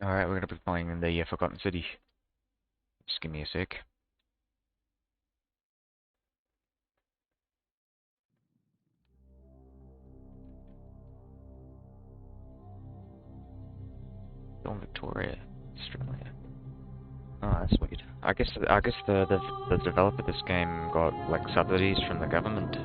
Alright, we're gonna be playing in the Forgotten City. Just give me a sec. Dawn Victoria, Australia. Oh, that's weird. I guess the developer of this game got like subsidies from the government.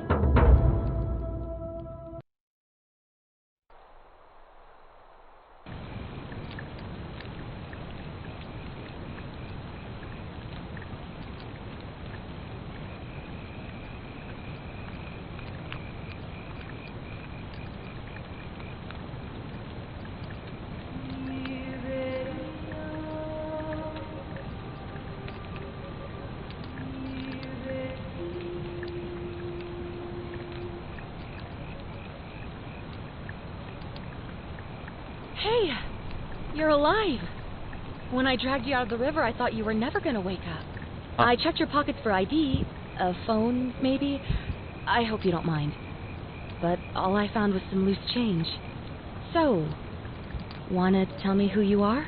Hey, you're alive. When I dragged you out of the river, I thought you were never going to wake up. Huh. I checked your pockets for ID, a phone, maybe. I hope you don't mind. But all I found was some loose change. So, wanna tell me who you are?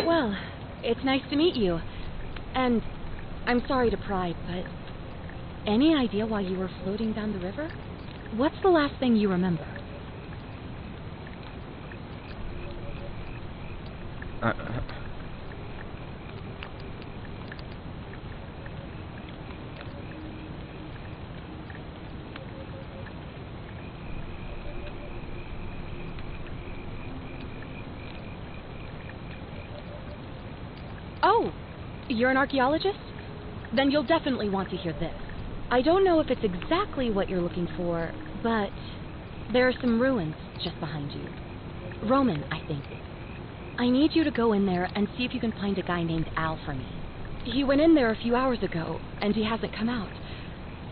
Well, it's nice to meet you. And I'm sorry to pry, but any idea why you were floating down the river? What's the last thing you remember? Oh, you're an archaeologist? Then you'll definitely want to hear this. I don't know if it's exactly what you're looking for, but there are some ruins just behind you. Roman, I think. I need you to go in there and see if you can find a guy named Al for me. He went in there a few hours ago, and he hasn't come out.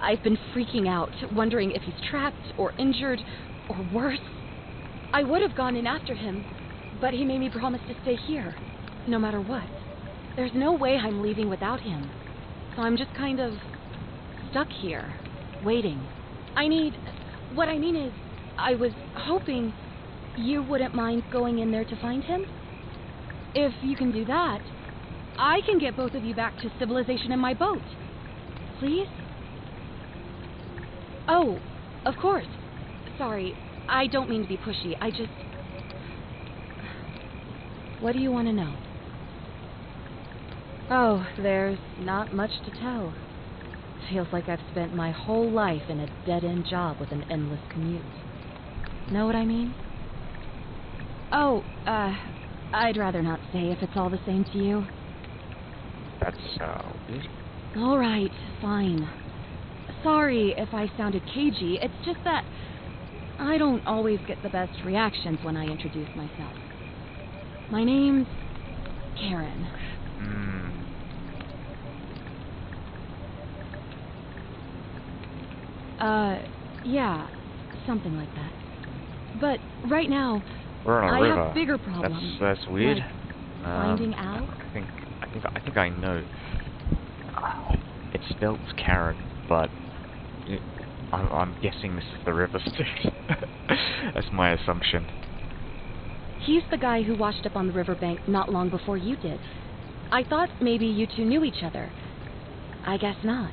I've been freaking out, wondering if he's trapped or injured or worse. I would have gone in after him, but he made me promise to stay here, no matter what. There's no way I'm leaving without him, so I'm just kind of stuck here, waiting. What I mean is, I was hoping you wouldn't mind going in there to find him. If you can do that, I can get both of you back to civilization in my boat. Please? Oh, of course. Sorry, I don't mean to be pushy. What do you want to know? Oh, there's not much to tell. Feels like I've spent my whole life in a dead-end job with an endless commute. Know what I mean? Oh, I'd rather not say if it's all the same to you. That's weird. All right, fine. Sorry if I sounded cagey. It's just that I don't always get the best reactions when I introduce myself. My name's Karen. Yeah, something like that. But right now, We're on a I river. have bigger problems. That's weird. Like finding Al? I think I know. It's spelled Karen, but I'm guessing this is the river Styx. That's my assumption. He's the guy who washed up on the riverbank not long before you did. I thought maybe you two knew each other. I guess not.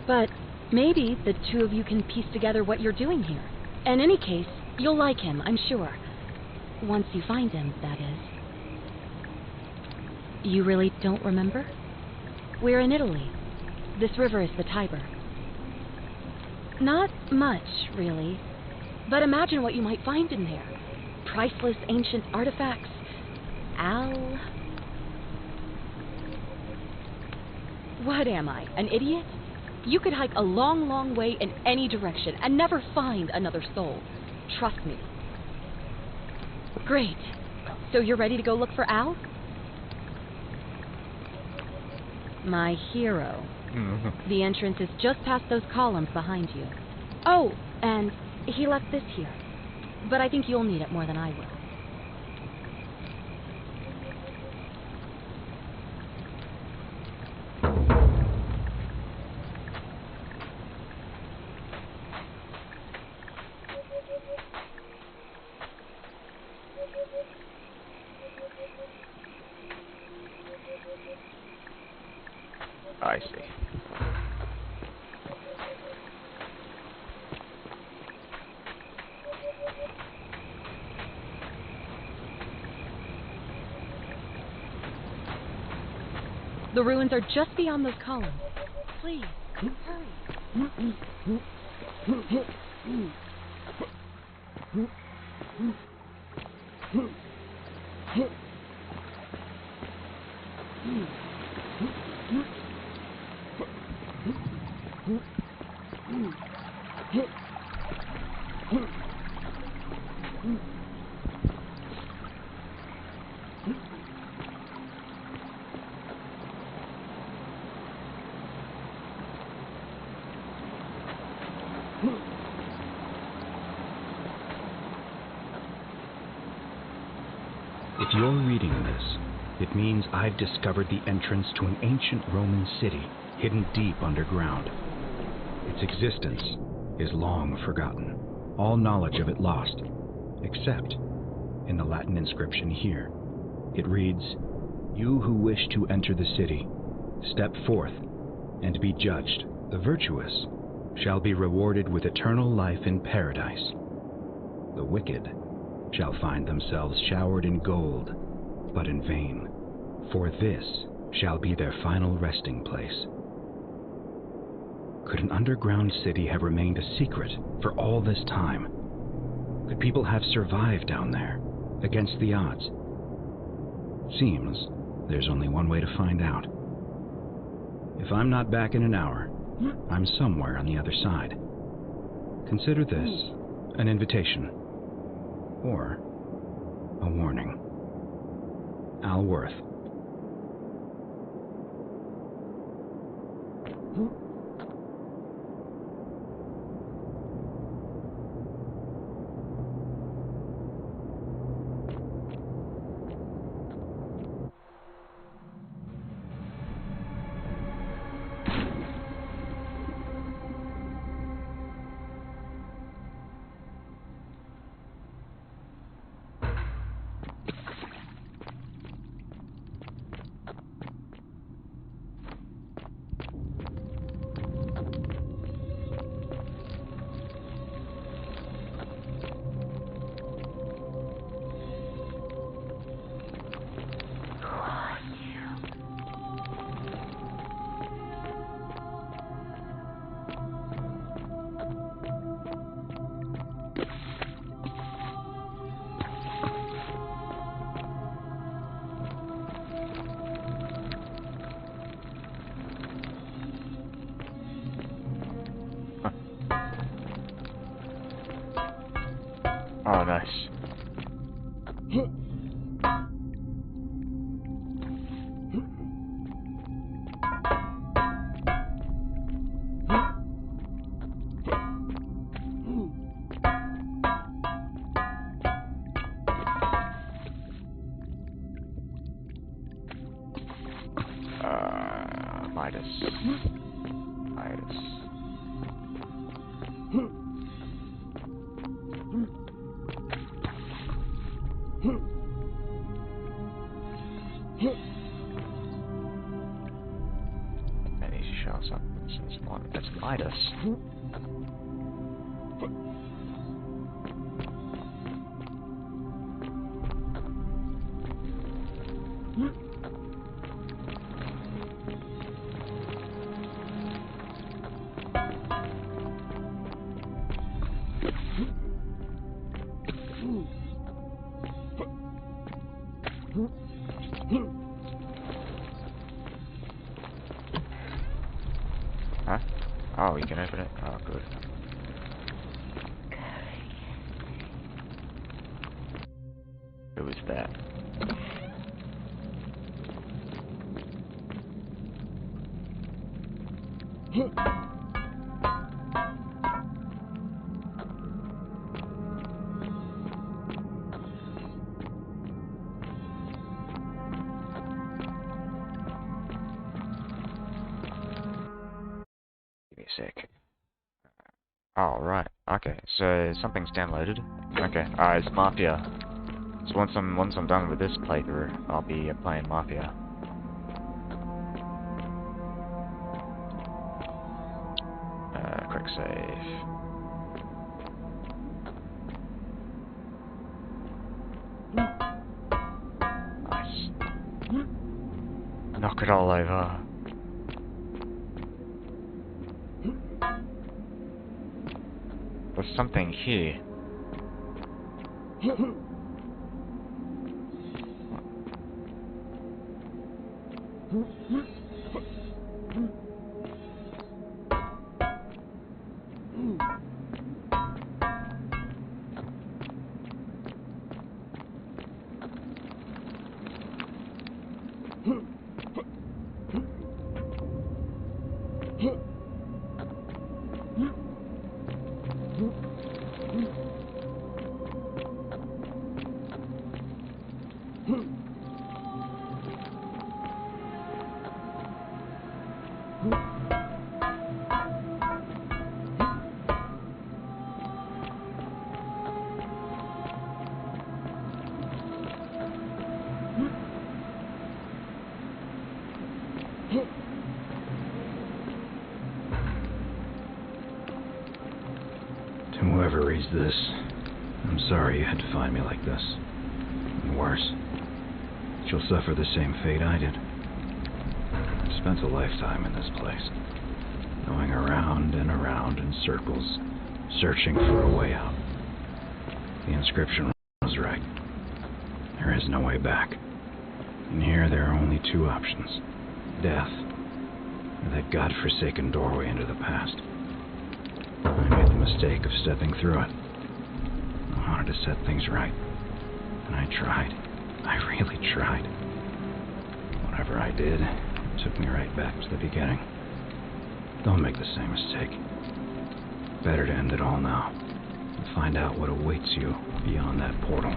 But maybe the two of you can piece together what you're doing here. In any case, you'll like him, I'm sure. Once you find him, that is. You really don't remember? We're in Italy. This river is the Tiber. Not much, really. But imagine what you might find in there. Priceless ancient artifacts. Al... What am I, an idiot? You could hike a long, long way in any direction and never find another soul. Trust me. Great. So you're ready to go look for Al? My hero. The entrance is just past those columns behind you. Oh, and he left this here. But I think you'll need it more than I will. I see. The ruins are just beyond those columns. Please, hurry. If you're reading this, it means I've discovered the entrance to an ancient Roman city hidden deep underground. Its existence is long forgotten, all knowledge of it lost, except in the Latin inscription here. It reads, "You who wish to enter the city, step forth and be judged. The virtuous shall be rewarded with eternal life in paradise. The wicked shall find themselves showered in gold, but in vain, for this shall be their final resting place." Could an underground city have remained a secret for all this time? Could people have survived down there, against the odds? Seems there's only one way to find out. If I'm not back in an hour, I'm somewhere on the other side. Consider this an invitation, or a warning. Al Worth. Oh, nice. Midas. And he shows up and says, "What? That's Midas." Huh? Oh, you can open it? Oh, good. Who is that? Give me a sec. Oh, right. Okay, so something's downloaded. Okay, it's Mafia. So once I'm done with this playthrough, I'll be playing Mafia. Quick save. Nice. Knock it all over. There's something here. To whoever reads this, I'm sorry you had to find me like this. And worse, you'll suffer the same fate I did. I spent a lifetime in this place, going around and around in circles, searching for a way out. The inscription was right. There is no way back. And here there are only two options: death, or that godforsaken doorway into the past. I made the mistake of stepping through it. I wanted to set things right. And I tried. I really tried. Whatever I did, it took me right back to the beginning. Don't make the same mistake. Better to end it all now and find out what awaits you beyond that portal.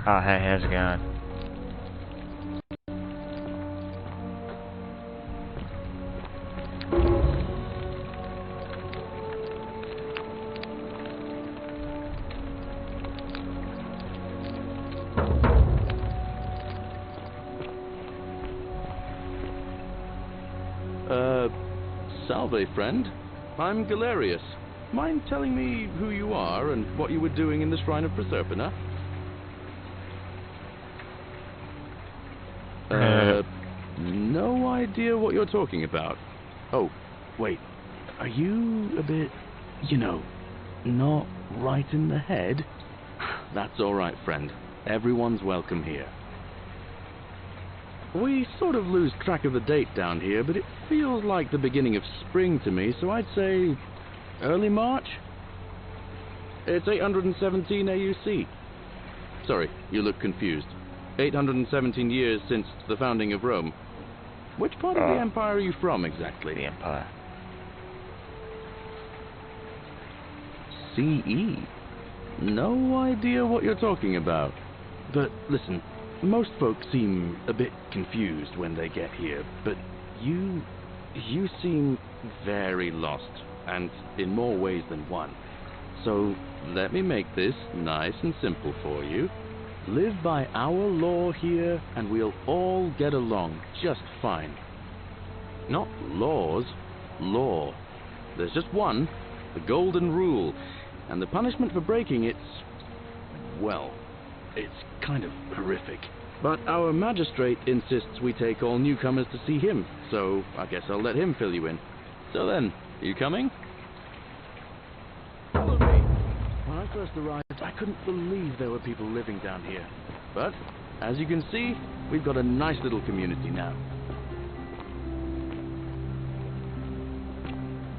Oh, hey, how's it going? Salve, friend. I'm Galerius. Mind telling me who you are and what you were doing in the Shrine of Proserpina? No idea what you're talking about. Oh, wait. Are you a bit, not right in the head? That's all right, friend. Everyone's welcome here. We sort of lose track of the date down here, but it feels like the beginning of spring to me, so I'd say early March? It's 817 AUC. Sorry, you look confused. 817 years since the founding of Rome. Which part of the Empire are you from, exactly? The Empire. CE? No idea what you're talking about. But listen, most folks seem a bit confused when they get here, but you seem very lost, and in more ways than one. So let me make this nice and simple for you. Live by our law here, and we'll all get along just fine. Not laws, law. There's just one, the Golden Rule, and the punishment for breaking it's, well, it's kind of horrific. But our magistrate insists we take all newcomers to see him, so I guess I'll let him fill you in. So then, you coming? Follow me. When I first arrived, I couldn't believe there were people living down here. But, as you can see, we've got a nice little community now.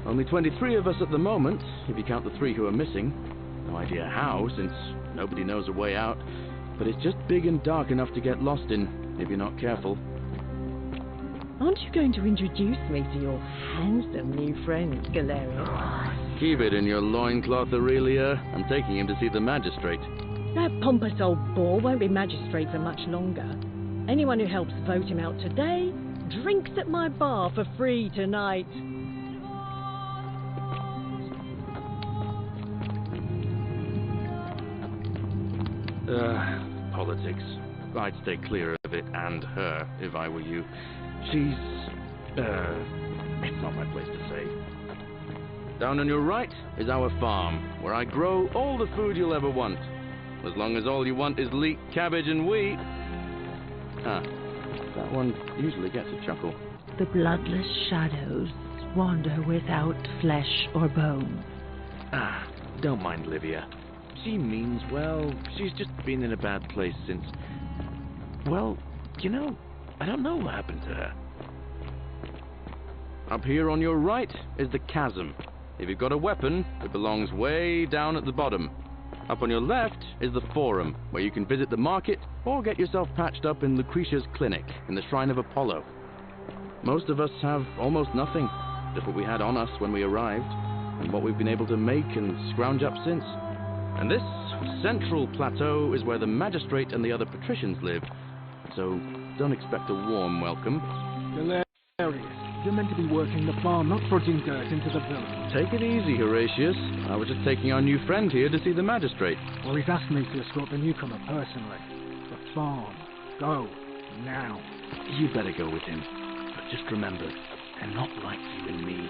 Only 23 of us at the moment, if you count the 3 who are missing. No idea how, since nobody knows a way out. But it's just big and dark enough to get lost in, if you're not careful. Aren't you going to introduce me to your handsome new friend, Galerius? Keep it in your loincloth, Aurelia. I'm taking him to see the magistrate. That pompous old bore won't be magistrate for much longer. Anyone who helps vote him out today drinks at my bar for free tonight. Politics. I'd stay clear of it and her, if I were you. She's, it's not my place to say. Down on your right is our farm, where I grow all the food you'll ever want. As long as all you want is leek, cabbage, and wheat. That one usually gets a chuckle. The bloodless shadows wander without flesh or bone. Don't mind Livia. She means well. She's just been in a bad place since... Well, you know, I don't know what happened to her. Up here on your right is the chasm. If you've got a weapon, it belongs way down at the bottom. Up on your left is the forum, where you can visit the market or get yourself patched up in Lucretia's clinic in the Shrine of Apollo. Most of us have almost nothing, just what we had on us when we arrived, and what we've been able to make and scrounge up since. And this central plateau is where the magistrate and the other patricians live, so don't expect a warm welcome. Galerius, you're meant to be working the farm, not trudging dirt into the village. Take it easy, Horatius. I was just taking our new friend here to see the magistrate. Well, he's asked me to escort the newcomer personally. The farm. Go. Now. You better go with him. But just remember, they're not like you and me.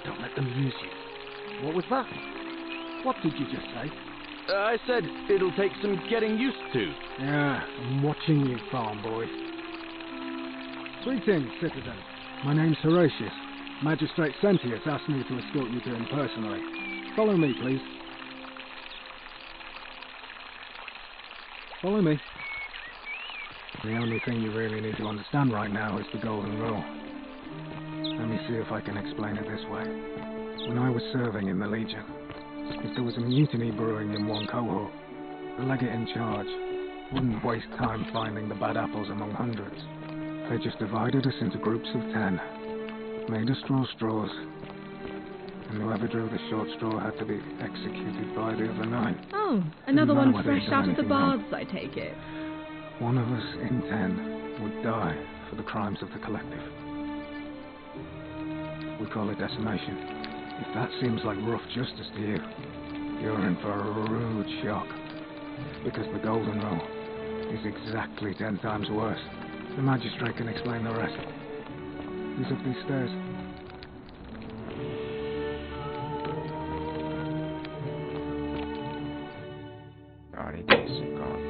Don't let them use you. What was that? What did you just say? I said it'll take some getting used to. Yeah, I'm watching you, farm boy. Greetings, citizen. My name's Horatius. Magistrate Sentius asked me to escort you to him personally. Follow me, please. Follow me. The only thing you really need to understand right now is the Golden Rule. Let me see if I can explain it this way. When I was serving in the Legion, if there was a mutiny brewing in one cohort, the legate in charge wouldn't waste time finding the bad apples among hundreds. They just divided us into groups of 10, made us draw straws, and whoever drew the short straw had to be executed by the other 9. Oh, another one whether fresh he'd done out of the anything wrong. baths, I take it. One of us in 10 would die for the crimes of the collective. We call it decimation. If that seems like rough justice to you, you're in for a rude shock. Because the Golden Rule is exactly 10 times worse. The magistrate can explain the rest. He's up these stairs. Alrighty, decent, gone.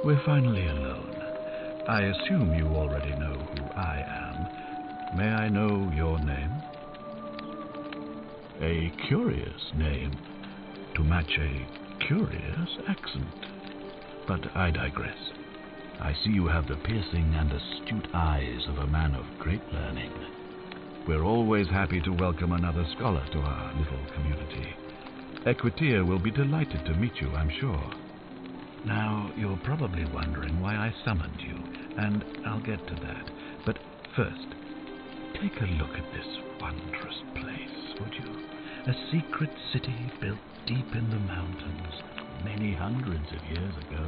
we're finally alone. I assume you already know who I am. May I know your name? A curious name, to match a curious accent. But I digress. I see you have the piercing and astute eyes of a man of great learning. We're always happy to welcome another scholar to our little community. Equitia will be delighted to meet you, I'm sure. Now, you're probably wondering why I summoned you, and I'll get to that. But first, take a look at this wondrous place, would you? A secret city built deep in the mountains, many hundreds of years ago.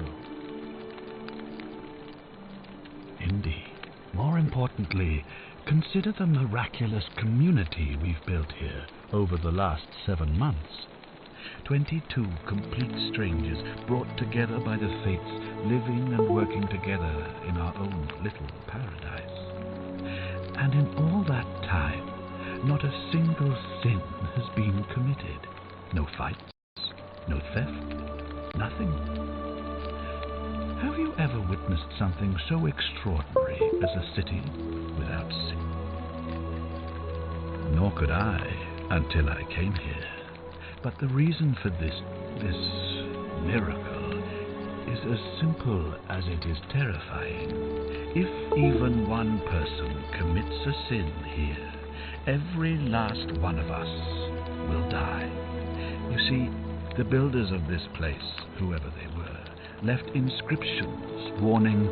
Indeed. More importantly, consider the miraculous community we've built here over the last 7 months. 22 complete strangers brought together by the fates, living and working together in our own little paradise. And in all that time, not a single sin has been committed. No fights, no theft, nothing. Have you ever witnessed something so extraordinary as a city without sin? Nor could I until I came here. But the reason for this miracle is as simple as it is terrifying. If even one person commits a sin here, every last one of us will die. You see, the builders of this place, whoever they were, left inscriptions warning,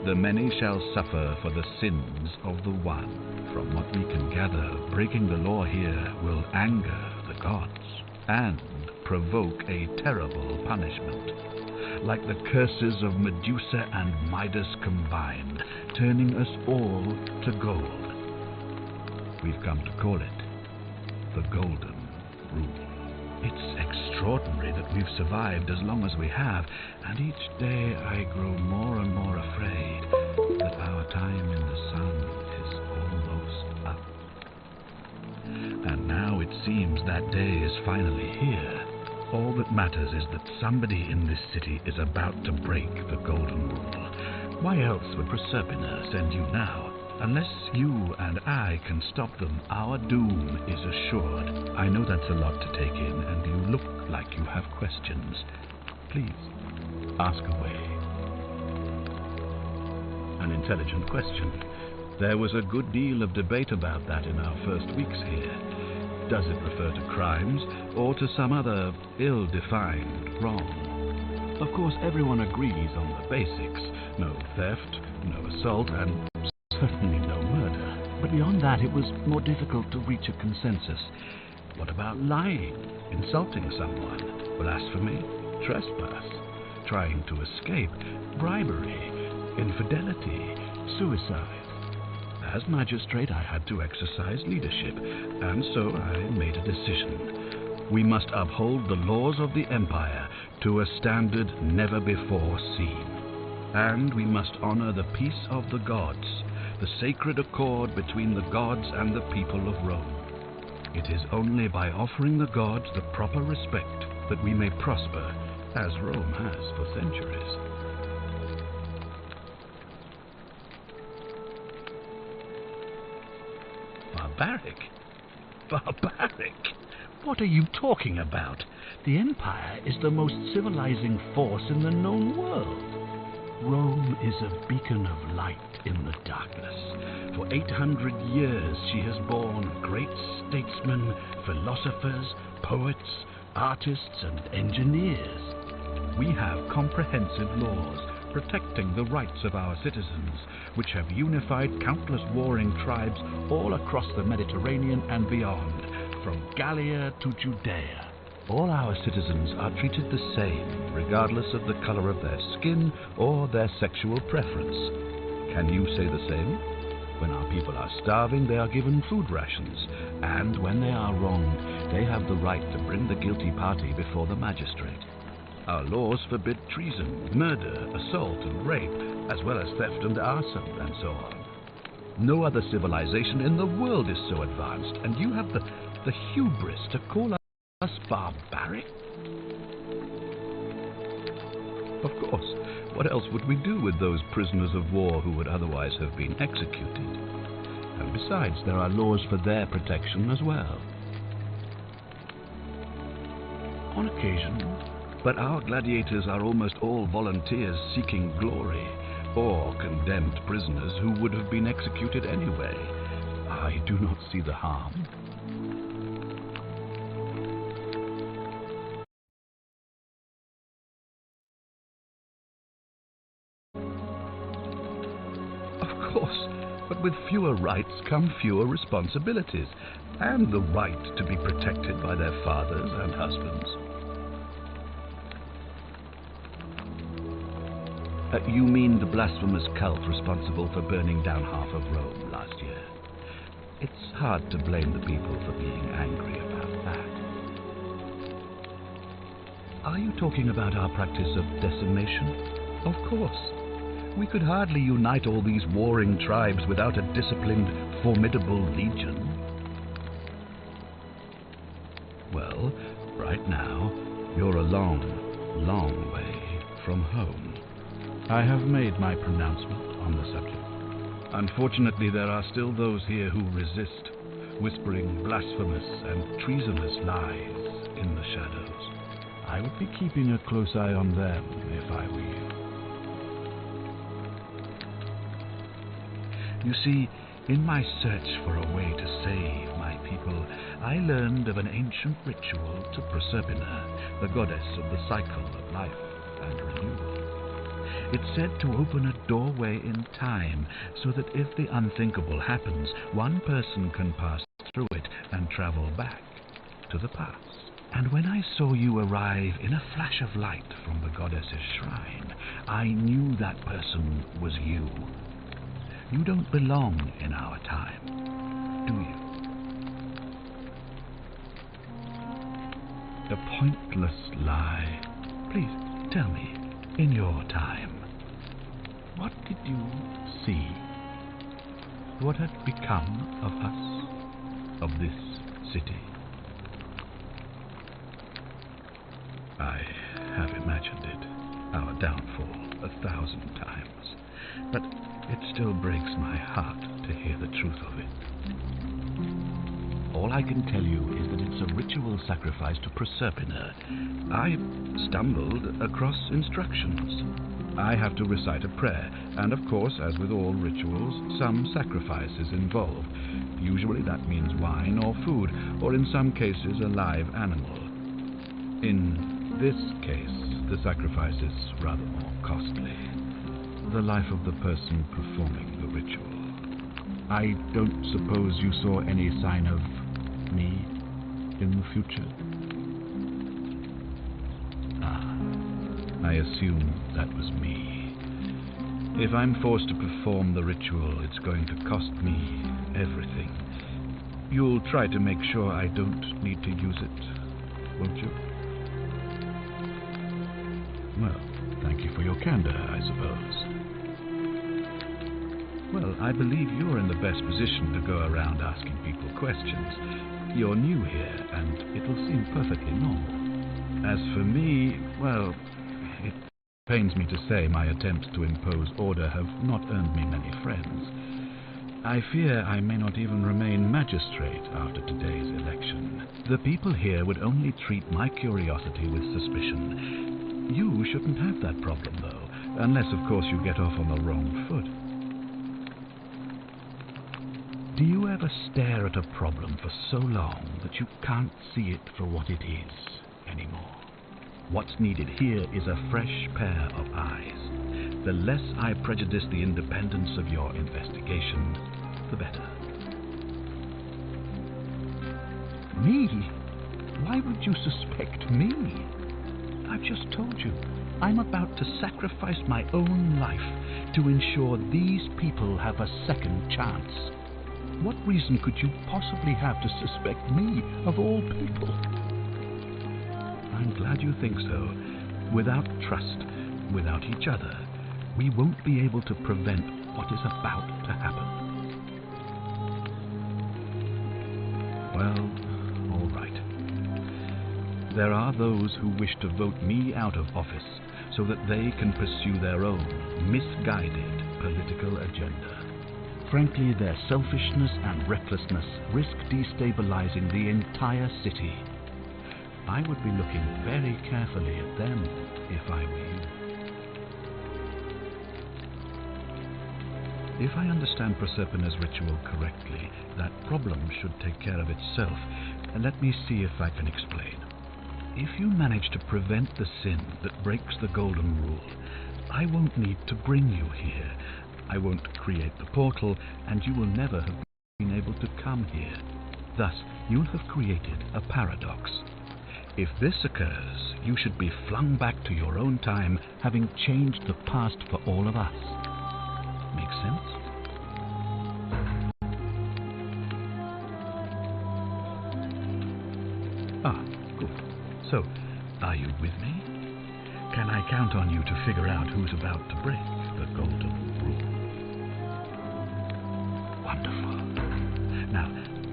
"The many shall suffer for the sins of the one." From what we can gather, breaking the law here will anger the gods and provoke a terrible punishment, like the curses of Medusa and Midas combined, turning us all to gold. We've come to call it the Golden Rule. It's extraordinary that we've survived as long as we have, and each day I grow more and more afraid that our time in the sun is almost up. And now it seems that day is finally here. All that matters is that somebody in this city is about to break the Golden Rule. Why else would Proserpina send you now? Unless you and I can stop them, our doom is assured. I know that's a lot to take in, and you look like you have questions. Please, ask away. An intelligent question. There was a good deal of debate about that in our first weeks here. Does it refer to crimes, or to some other ill-defined wrong? Of course, everyone agrees on the basics. No theft, no assault, and certainly no murder. But beyond that, it was more difficult to reach a consensus. What about lying, insulting someone, blasphemy, trespass, trying to escape, bribery, infidelity, suicide? As magistrate, I had to exercise leadership, and so I made a decision. We must uphold the laws of the Empire to a standard never before seen. And we must honor the peace of the gods, the sacred accord between the gods and the people of Rome. It is only by offering the gods the proper respect that we may prosper, as Rome has for centuries. Barbaric? Barbaric? What are you talking about? The Empire is the most civilizing force in the known world. Rome is a beacon of light in the darkness. For 800 years she has borne great statesmen, philosophers, poets, artists, and engineers. We have comprehensive laws protecting the rights of our citizens, which have unified countless warring tribes all across the Mediterranean and beyond, from Gallia to Judea. All our citizens are treated the same, regardless of the color of their skin or their sexual preference. Can you say the same? When our people are starving, they are given food rations, and when they are wronged, they have the right to bring the guilty party before the magistrate. Our laws forbid treason, murder, assault, and rape, as well as theft and arson, and so on. No other civilization in the world is so advanced, and you have the hubris to call us barbaric? Of course. What else would we do with those prisoners of war who would otherwise have been executed? And besides, there are laws for their protection as well. On occasion, but our gladiators are almost all volunteers seeking glory, or condemned prisoners who would have been executed anyway. I do not see the harm. Of course, but with fewer rights come fewer responsibilities, and the right to be protected by their fathers and husbands. You mean the blasphemous cult responsible for burning down half of Rome last year? It's hard to blame the people for being angry about that. Are you talking about our practice of decimation? Of course. We could hardly unite all these warring tribes without a disciplined, formidable legion. Well, right now, you're a long, long way from home. I have made my pronouncement on the subject. Unfortunately, there are still those here who resist, whispering blasphemous and treasonous lies in the shadows. I would be keeping a close eye on them if I were you. You see, in my search for a way to save my people, I learned of an ancient ritual to Proserpina, the goddess of the cycle of life and renewal. It's said to open a doorway in time, so that if the unthinkable happens, one person can pass through it and travel back to the past. And when I saw you arrive in a flash of light from the goddess's shrine, I knew that person was you. You don't belong in our time, do you? A pointless lie. Please, tell me, in your time, what did you see? What had become of us, of this city? I have imagined it, our downfall, 1,000 times, but it still breaks my heart to hear the truth of it. All I can tell you is that it's a ritual sacrifice to Proserpina. I stumbled across instructions. I have to recite a prayer, and of course, as with all rituals, some sacrifice is involved. Usually that means wine or food, or in some cases a live animal. In this case, the sacrifice is rather more costly. The life of the person performing the ritual. I don't suppose you saw any sign of me in the future? I assume that was me. If I'm forced to perform the ritual, it's going to cost me everything. You'll try to make sure I don't need to use it, won't you? Well, thank you for your candor, I suppose. Well, I believe you're in the best position to go around asking people questions. You're new here, and it'll seem perfectly normal. As for me, well, it pains me to say my attempts to impose order have not earned me many friends. I fear I may not even remain magistrate after today's election. The people here would only treat my curiosity with suspicion. You shouldn't have that problem, though, unless, of course, you get off on the wrong foot. Do you ever stare at a problem for so long that you can't see it for what it is anymore? What's needed here is a fresh pair of eyes. The less I prejudice the independence of your investigation, the better. Me? Why would you suspect me? I've just told you, I'm about to sacrifice my own life to ensure these people have a second chance. What reason could you possibly have to suspect me, of all people? I'm glad you think so. Without trust, without each other, we won't be able to prevent what is about to happen. Well, all right. There are those who wish to vote me out of office, so that they can pursue their own misguided political agenda. Frankly, their selfishness and recklessness risk destabilizing the entire city. I would be looking very carefully at them if I were you. If I understand Proserpina's ritual correctly, that problem should take care of itself. Let me see if I can explain. If you manage to prevent the sin that breaks the Golden Rule, I won't need to bring you here. I won't create the portal, and you will never have been able to come here. Thus, you'll have created a paradox. If this occurs, you should be flung back to your own time, having changed the past for all of us. Make sense? Ah, good. So, are you with me? Can I count on you to figure out who's about to break the Golden Rule? Wonderful. Now,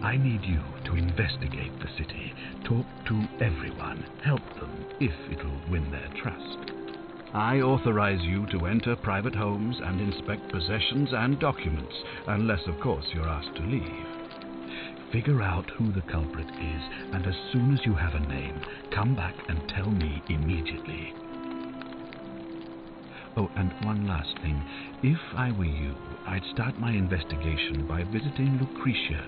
I need you to investigate the city, talk to everyone, help them if it'll win their trust. I authorize you to enter private homes and inspect possessions and documents, unless, of course, you're asked to leave. Figure out who the culprit is, and as soon as you have a name, come back and tell me immediately. Oh, and one last thing. If I were you, I'd start my investigation by visiting Lucretia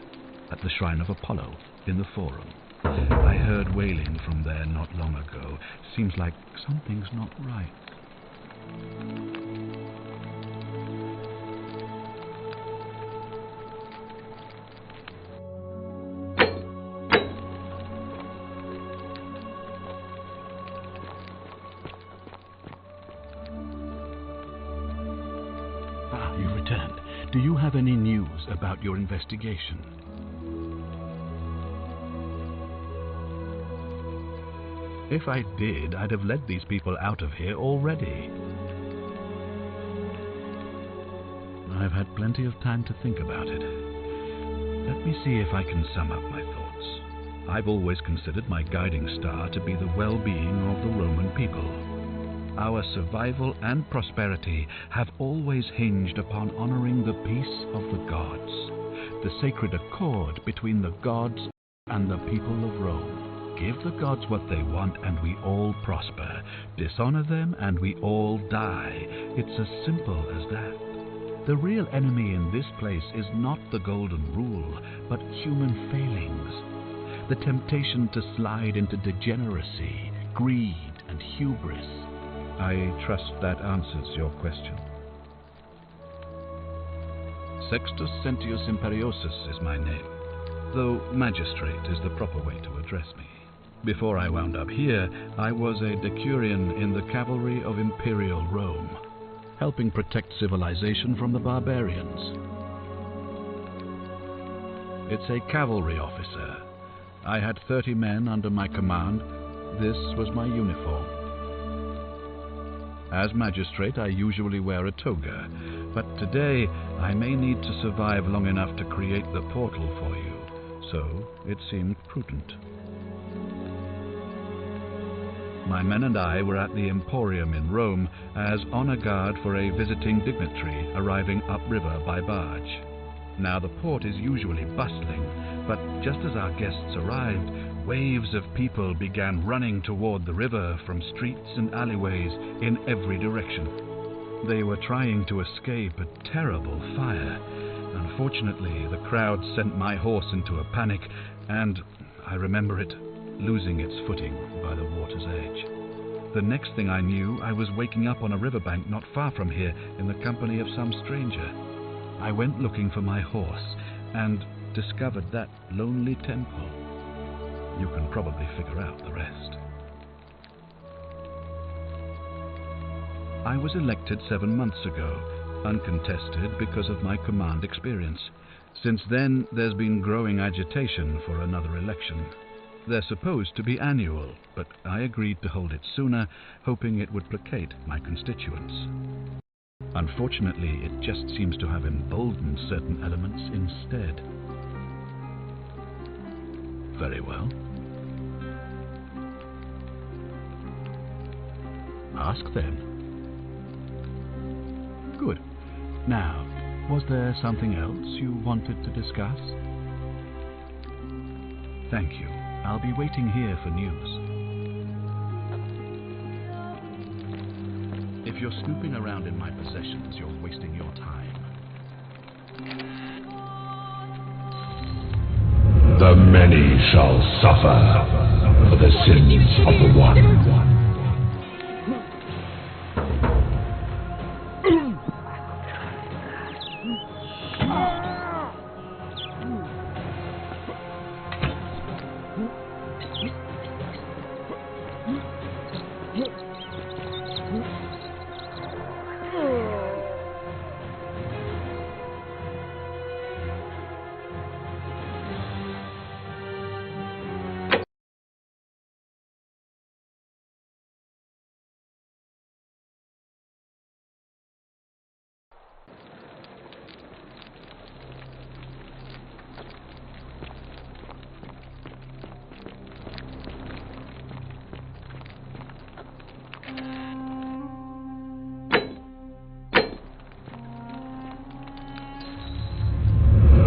at the Shrine of Apollo in the Forum. I heard wailing from there not long ago. Seems like something's not right. Ah, you've returned. Do you have any news about your investigation? If I did, I'd have led these people out of here already. I've had plenty of time to think about it. Let me see if I can sum up my thoughts. I've always considered my guiding star to be the well-being of the Roman people. Our survival and prosperity have always hinged upon honoring the peace of the gods, the sacred accord between the gods and the people of Rome. Give the gods what they want and we all prosper. Dishonor them and we all die. It's as simple as that. The real enemy in this place is not the Golden Rule, but human failings. The temptation to slide into degeneracy, greed, and hubris. I trust that answers your question. Sextus Sentius Imperiosus is my name, though magistrate is the proper way to address me. Before I wound up here, I was a decurion in the cavalry of Imperial Rome, helping protect civilization from the barbarians. It's a cavalry officer. I had 30 men under my command. This was my uniform. As magistrate, I usually wear a toga, but today I may need to survive long enough to create the portal for you, so it seemed prudent. My men and I were at the Emporium in Rome as honor guard for a visiting dignitary arriving upriver by barge. Now the port is usually bustling, but just as our guests arrived, waves of people began running toward the river from streets and alleyways in every direction. They were trying to escape a terrible fire. Unfortunately, the crowd sent my horse into a panic, and I remember it losing its footing by the water's edge. The next thing I knew, I was waking up on a riverbank not far from here in the company of some stranger. I went looking for my horse and discovered that lonely temple. You can probably figure out the rest. I was elected 7 months ago, uncontested because of my command experience. Since then, there's been growing agitation for another election. They're supposed to be annual, but I agreed to hold it sooner, hoping it would placate my constituents. Unfortunately, it just seems to have emboldened certain elements instead. Very well. Ask then. Good. Now, was there something else you wanted to discuss? Thank you. I'll be waiting here for news. If you're snooping around in my possessions, you're wasting your time. The many shall suffer for the sins of the one.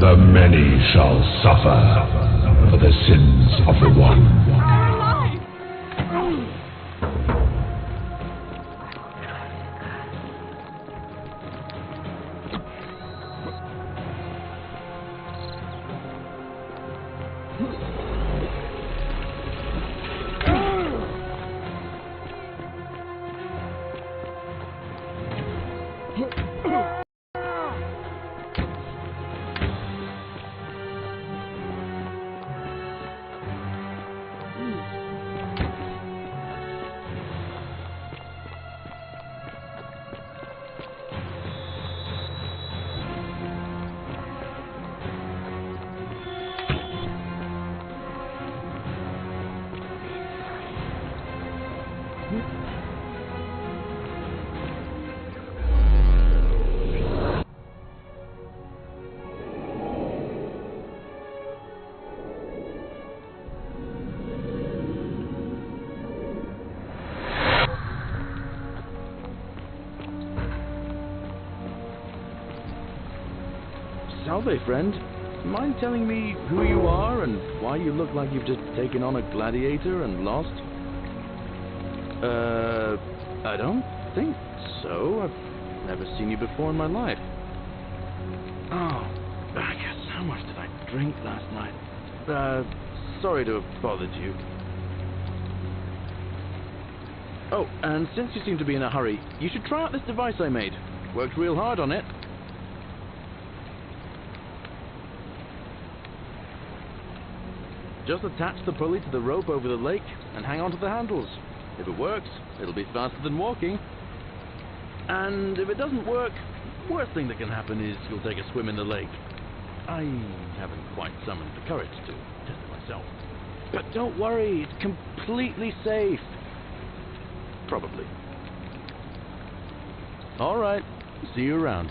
The many shall suffer for the sins of the one. Salve, friend. Mind telling me who you are and why you look like you've just taken on a gladiator and lost? I don't think so. I've never seen you before in my life. Oh, I guess how much did I drink last night? Sorry to have bothered you. Oh, and since you seem to be in a hurry, you should try out this device I made. Worked real hard on it. Just attach the pulley to the rope over the lake and hang on to the handles. If it works, it'll be faster than walking. And if it doesn't work, worst thing that can happen is you'll take a swim in the lake. I haven't quite summoned the courage to test it myself. But don't worry, it's completely safe. Probably. Alright, see you around.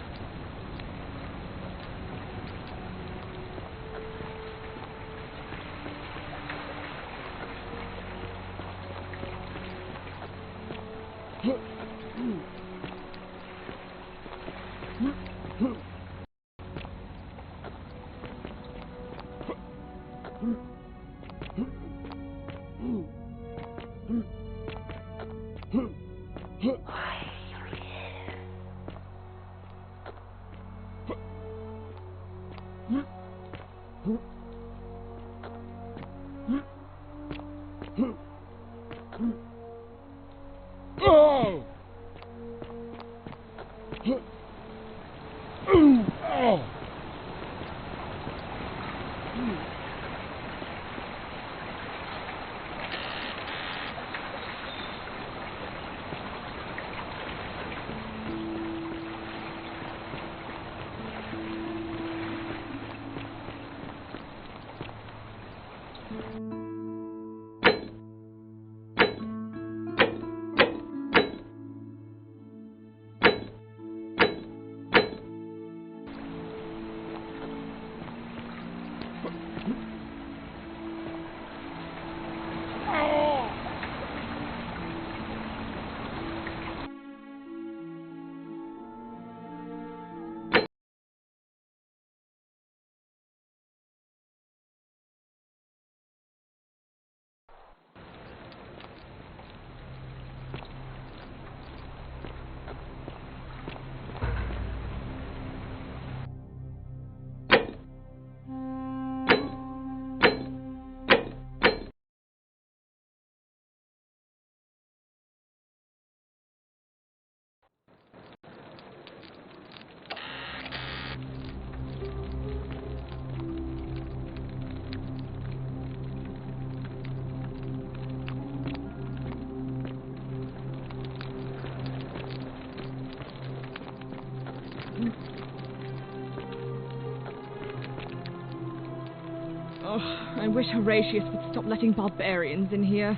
Oh, I wish Horatius would stop letting barbarians in here.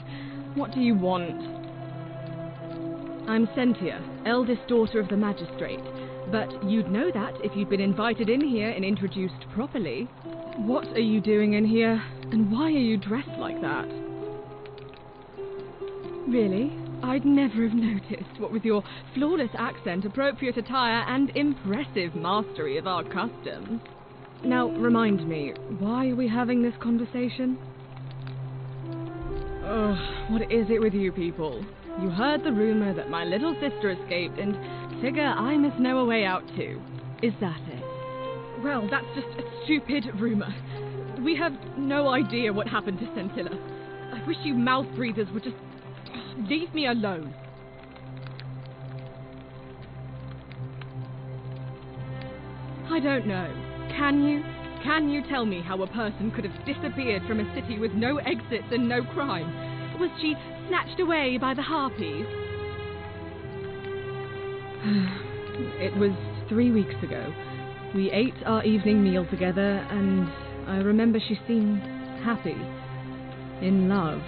What do you want? I'm Sentia, eldest daughter of the magistrate. But you'd know that if you'd been invited in here and introduced properly. What are you doing in here? And why are you dressed like that? Really? I'd never have noticed, what with your flawless accent, appropriate attire, and impressive mastery of our customs. Now, remind me, why are we having this conversation? Ugh, what is it with you people? You heard the rumor that my little sister escaped, and figure I must know a way out too. Is that it? Well, that's just a stupid rumor. We have no idea what happened to Scintilla. I wish you mouth breathers would just leave me alone. I don't know. Can you? Can you tell me how a person could have disappeared from a city with no exits and no crime? Was she snatched away by the harpies? It was 3 weeks ago. We ate our evening meal together, and I remember she seemed happy, in love.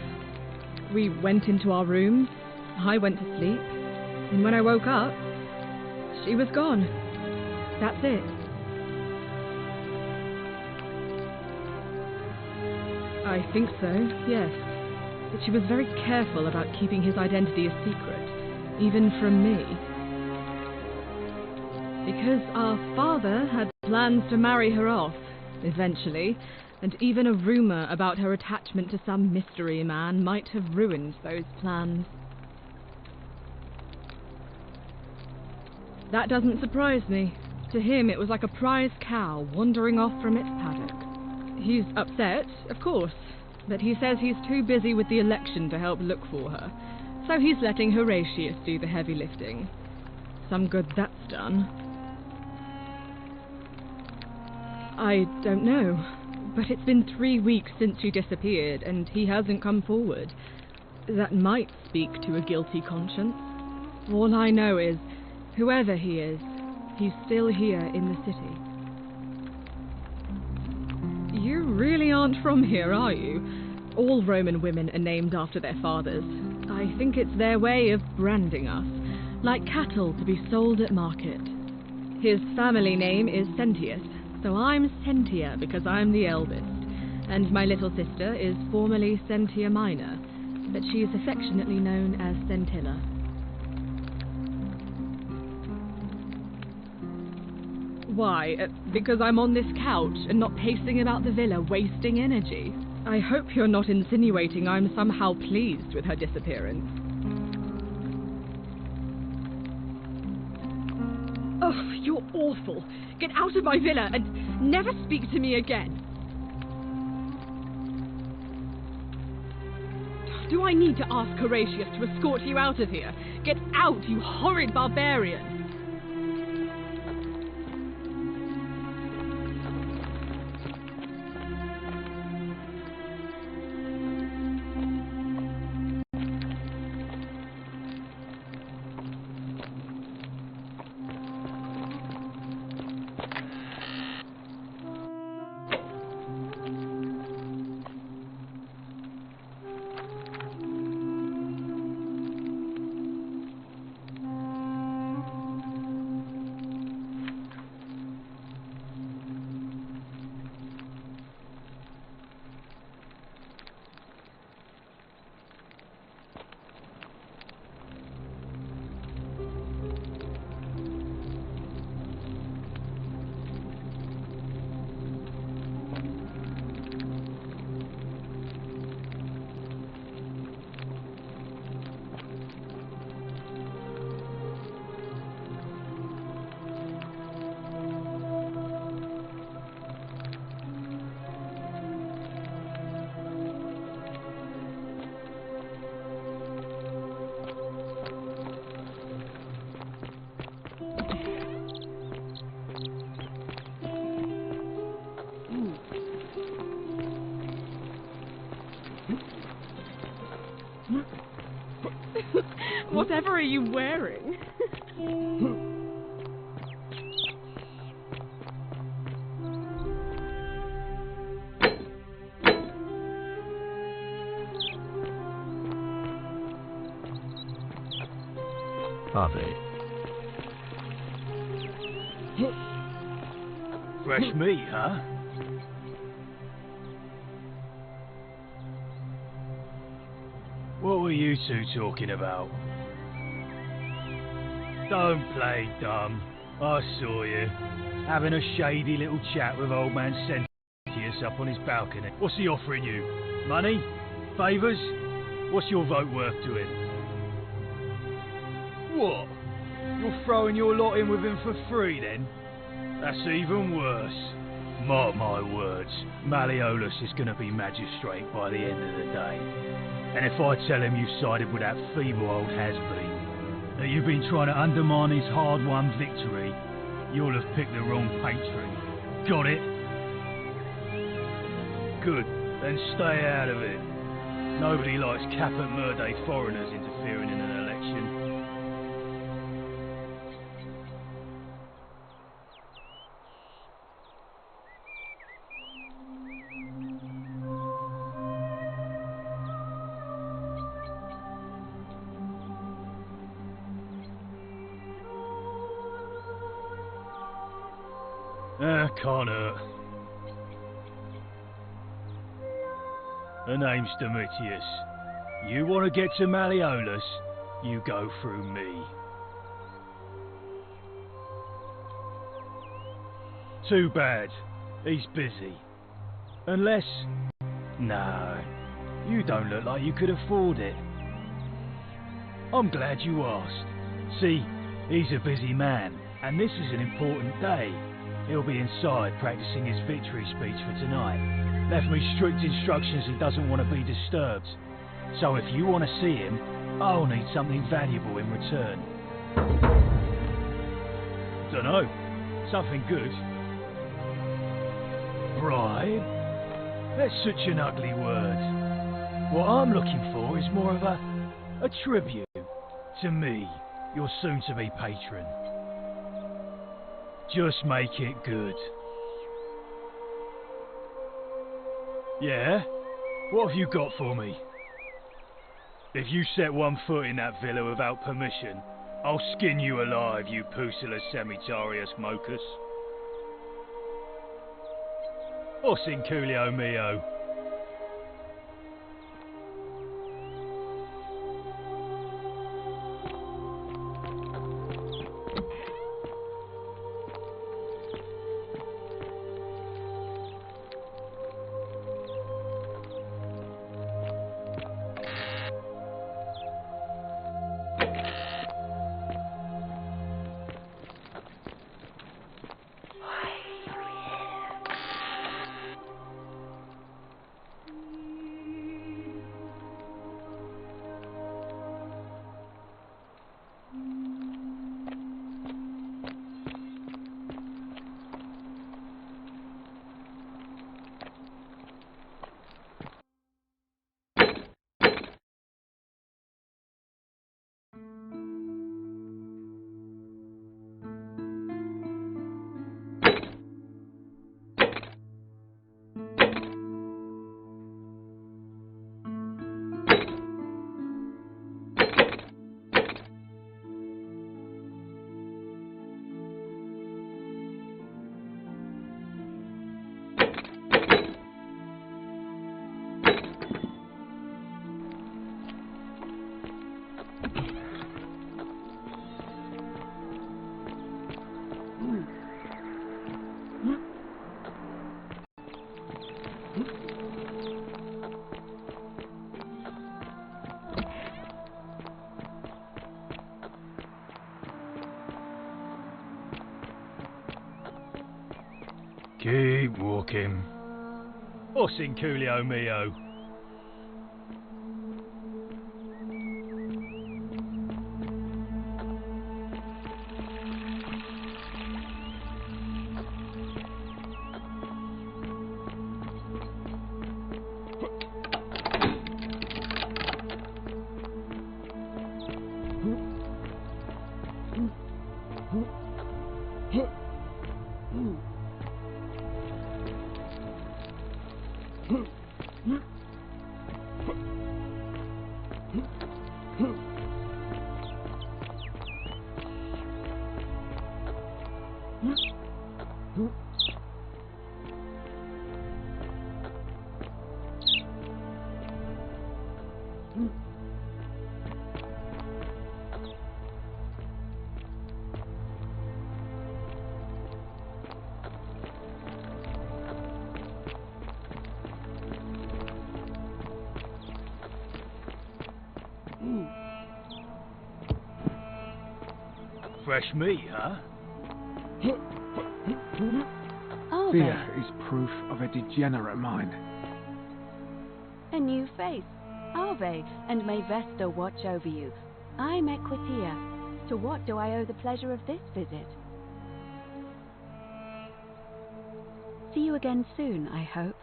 We went into our rooms, I went to sleep, and when I woke up, she was gone. That's it. I think so, yes. But she was very careful about keeping his identity a secret, even from me. Because our father had plans to marry her off, eventually, and even a rumor about her attachment to some mystery man might have ruined those plans. That doesn't surprise me. To him, it was like a prize cow wandering off from its paddock. He's upset, of course, but he says he's too busy with the election to help look for her, so he's letting Horatius do the heavy lifting. Some good that's done. I don't know, but it's been 3 weeks since she disappeared, and he hasn't come forward. That might speak to a guilty conscience. All I know is, whoever he is, he's still here in the city. You really aren't from here, are you? All Roman women are named after their fathers. I think it's their way of branding us, like cattle to be sold at market. His family name is Sentius, so I'm Sentia because I'm the eldest, and my little sister is formerly Sentia Minor, but she is affectionately known as Scintilla. Why? Because I'm on this couch and not pacing about the villa, wasting energy? I hope you're not insinuating I'm somehow pleased with her disappearance. Oh, you're awful. Get out of my villa and never speak to me again. Do I need to ask Horatius to escort you out of here? Get out, you horrid barbarian! Whatever are you wearing? are they? Fresh meat, huh? What were you two talking about? Don't play dumb. I saw you. Having a shady little chat with old man Sentius up on his balcony. What's he offering you? Money? Favours? What's your vote worth to him? What? You're throwing your lot in with him for free then? That's even worse. Mark my words, Malleolus is going to be magistrate by the end of the day. And if I tell him you sided with that feeble old has-been, that you've been trying to undermine his hard-won victory, you'll have picked the wrong patron. Got it? Good, then stay out of it. Nobody likes Caput Murdae foreigners interfering in an election. Can't hurt. Her name's Domitius. You want to get to Malleolus, you go through me. Too bad. He's busy. Unless... No, you don't look like you could afford it. I'm glad you asked. See, he's a busy man, and this is an important day. He'll be inside practicing his victory speech for tonight. Left me strict instructions he doesn't want to be disturbed. So if you want to see him, I'll need something valuable in return. Dunno. Something good. Bribe? That's such an ugly word. What I'm looking for is more of a tribute to me, your soon-to-be patron. Just make it good. Yeah? What have you got for me? If you set one foot in that villa without permission, I'll skin you alive, you Pusilla Semitarius Mocus. Os in Coolio mio. Keep walking. Os in Coolio mio. Fresh meat, huh? Fear is proof of a degenerate mind. A new face. Ave, and may Vesta watch over you. I'm Equitia. To what do I owe the pleasure of this visit? See you again soon, I hope.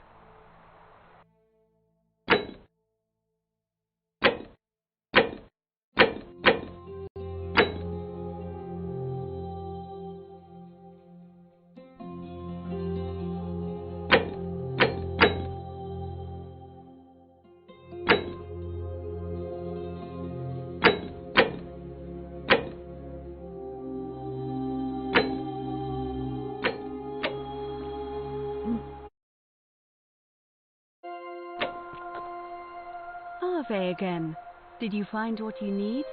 Ave again. Did you find what you need?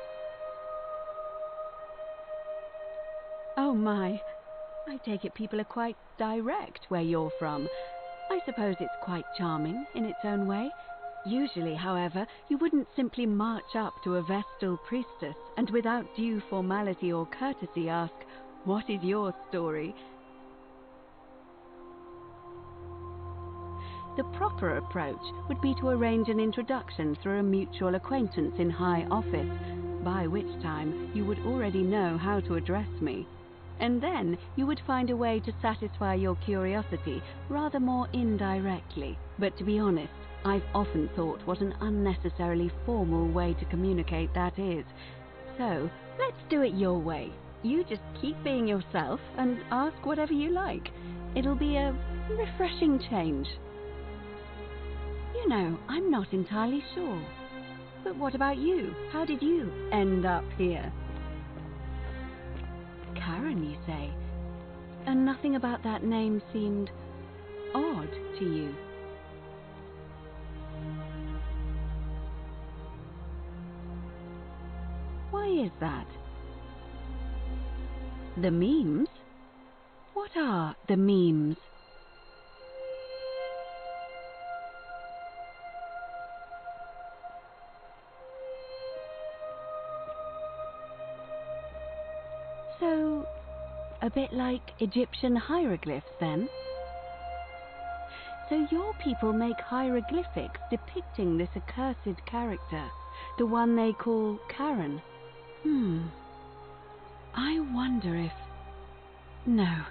Oh my. I take it people are quite direct where you're from. I suppose it's quite charming in its own way. Usually, however, you wouldn't simply march up to a Vestal priestess and without due formality or courtesy ask, "What is your story?" The proper approach would be to arrange an introduction through a mutual acquaintance in high office, by which time you would already know how to address me. And then you would find a way to satisfy your curiosity rather more indirectly. But to be honest, I've often thought what an unnecessarily formal way to communicate that is. So, let's do it your way. You just keep being yourself and ask whatever you like. It'll be a refreshing change. You know, I'm not entirely sure. But what about you? How did you end up here? Karen, you say? And nothing about that name seemed odd to you? Why is that? The memes? What are the memes? So, a bit like Egyptian hieroglyphs then? So your people make hieroglyphics depicting this accursed character, the one they call Karen. I wonder if... No.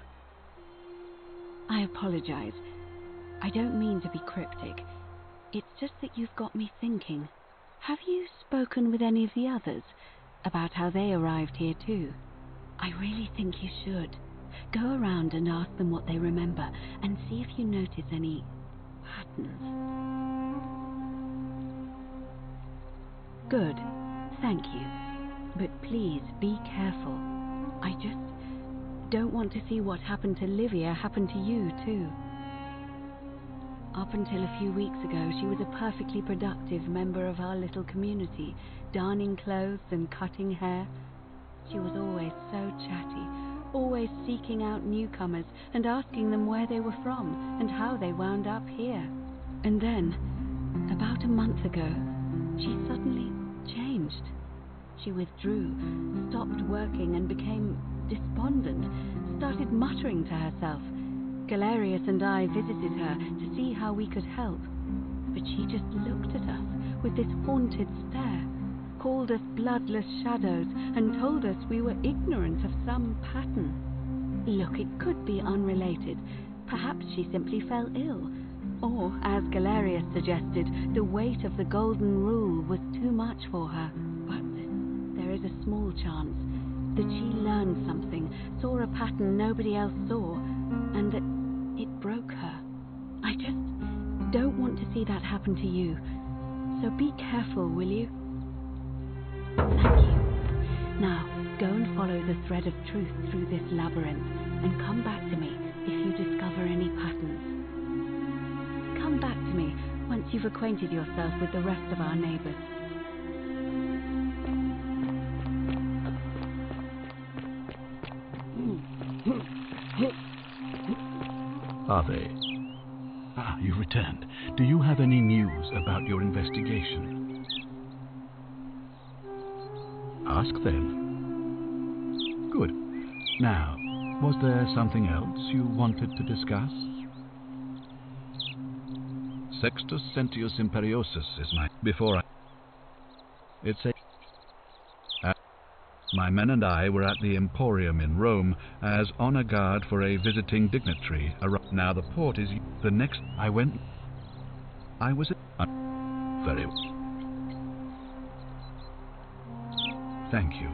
I apologize. I don't mean to be cryptic. It's just that you've got me thinking. Have you spoken with any of the others about how they arrived here too? I really think you should. Go around and ask them what they remember and see if you notice any patterns. Good. Thank you. But please be careful. I just don't want to see what happened to Livia happen to you too. Up until a few weeks ago, she was a perfectly productive member of our little community, darning clothes and cutting hair. She was always so chatty, always seeking out newcomers and asking them where they were from and how they wound up here. And then, about a month ago, she suddenly changed. She withdrew, stopped working and became despondent, started muttering to herself. Galerius and I visited her to see how we could help, but she just looked at us with this haunted stare, called us bloodless shadows, and told us we were ignorant of some pattern. Look, it could be unrelated. Perhaps she simply fell ill. Or, as Galerius suggested, the weight of the golden rule was too much for her. But there is a small chance that she learned something, saw a pattern nobody else saw, and that it broke her. I just don't want to see that happen to you. So be careful, will you? Thank you. Now, go and follow the thread of truth through this labyrinth, and come back to me if you discover any patterns. Come back to me once you've acquainted yourself with the rest of our neighbors. are they? Ah, you returned. Do you have any news about your investigation? Ask then. Good. Now, was there something else you wanted to discuss? Sextus Sentius Imperiosus is my... It's a... My men and I were at the Emporium in Rome as honor guard for a visiting dignitary. Now the port is... The next... I was... Very well. Thank you.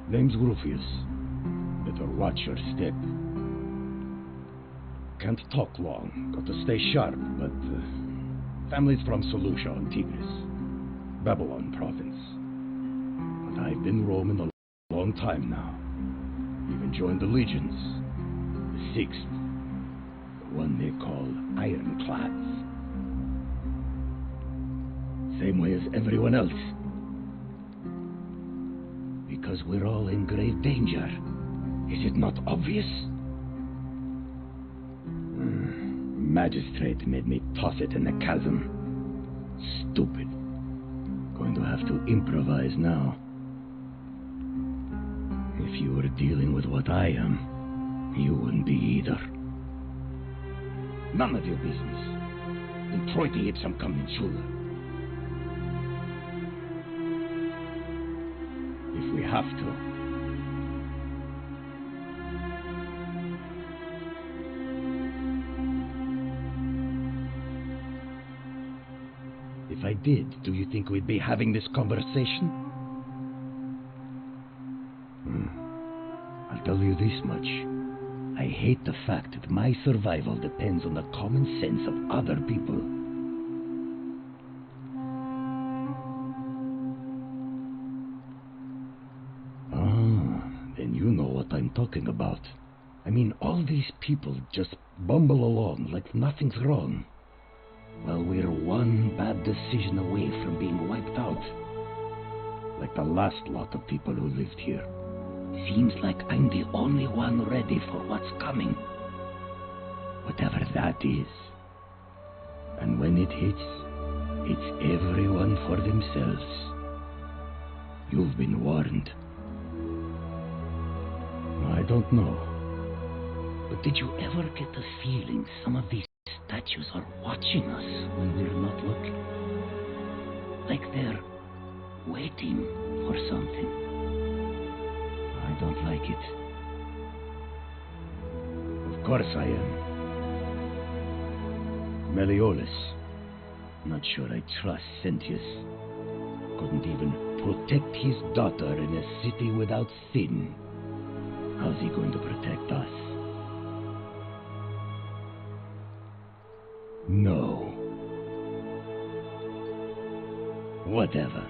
Name's Rufius. Better watch your step. Can't talk long, got to stay sharp, but family's from Seleucia on Tigris, Babylon province. But I've been roaming a long time now. Even joined the legions, the 6th, the one they call Ironclads. Same way as everyone else. Because we're all in grave danger. Is it not obvious? Magistrate made me toss it in the chasm. Stupid. Going to have to improvise now. If you were dealing with what I am, you wouldn't be either. None of your business. Den Treute ipsam kommen Schule. If we have to. If I did, do you think we'd be having this conversation? I'll tell you this much. I hate the fact that my survival depends on the common sense of other people. Then you know what I'm talking about. I mean, all these people just bumble along like nothing's wrong. Well, we're one bad decision away from being wiped out. Like the last lot of people who lived here. Seems like I'm the only one ready for what's coming. Whatever that is. And when it hits, it's everyone for themselves. You've been warned. I don't know. But did you ever get the feeling some of these statues are watching us when we're not looking? Like they're waiting for something. I don't like it. Of course I am. Meliodas. Not sure I trust Sentius. Couldn't even protect his daughter in a city without sin. How's he going to protect us? No. Whatever.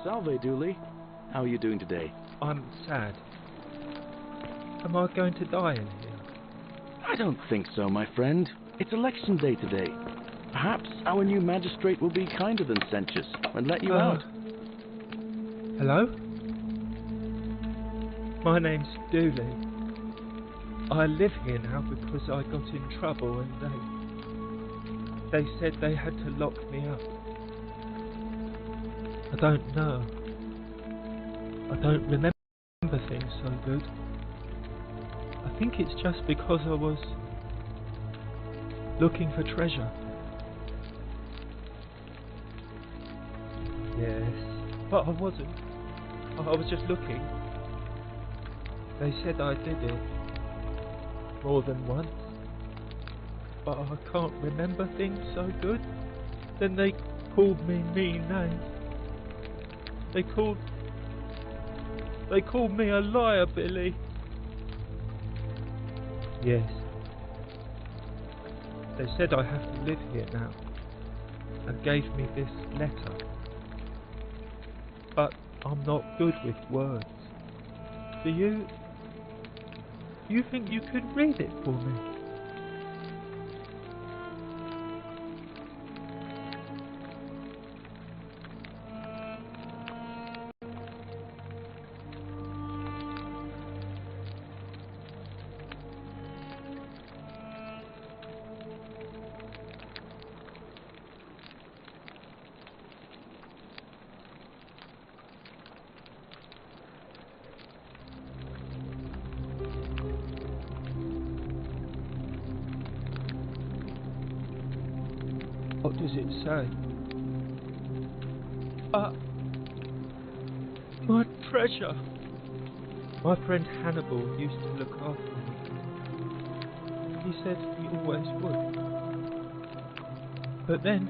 Salve, Dooley. How are you doing today? I'm sad. Am I going to die in here? I don't think so, my friend. It's election day today. Perhaps our new magistrate will be kinder than Sentius and let you out. Hello? My name's Dooley. I live here now because I got in trouble and they said they had to lock me up. I don't know. I don't remember things so good. I think it's just because I was looking for treasure. Yes, but I wasn't. I was just looking. They said I did it more than once, but I can't remember things so good. Then they called me mean names. They called me a liar, Billy. Yes. They said I have to live here now, and gave me this letter. But I'm not good with words. Do you think you could read it for me? What does it say? My treasure! My friend Hannibal used to look after me. He said he always would. But then,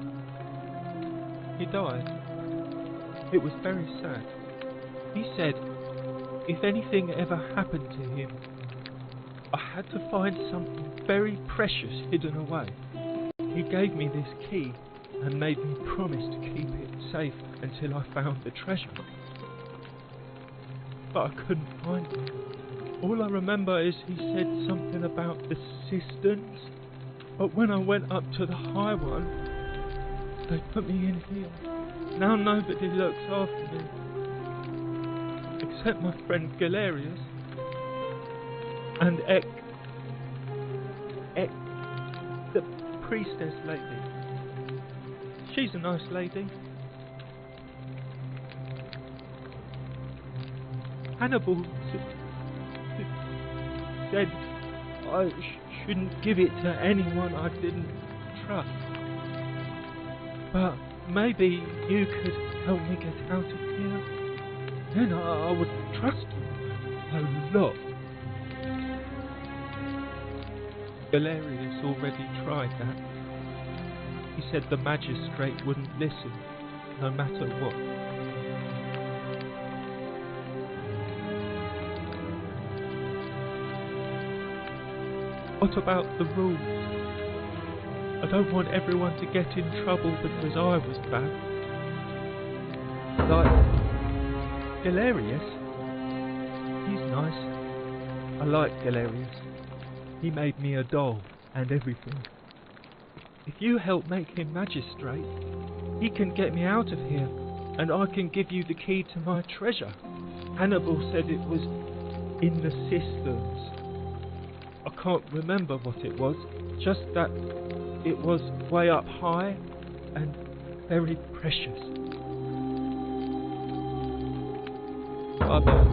he died. It was very sad. He said if anything ever happened to him, I had to find something very precious hidden away. He gave me this key and made me promise to keep it safe until I found the treasure. But I couldn't find it. All I remember is he said something about the cisterns, but when I went up to the high one, they put me in here. Now nobody looks after me, except my friend Galerius and the priestess lady. She's a nice lady. Hannibal said I shouldn't give it to anyone I didn't trust. But maybe you could help me get out of here. Then I would trust you a lot. Galerius already tried that. He said the magistrate wouldn't listen, no matter what. What about the rules? I don't want everyone to get in trouble because I was bad. Like Galerius. He's nice. I like Galerius. He made me a doll and everything. If you help make him magistrate, he can get me out of here, and I can give you the key to my treasure. Hannibal said it was in the cisterns. I can't remember what it was, just that it was way up high and very precious. Bye-bye.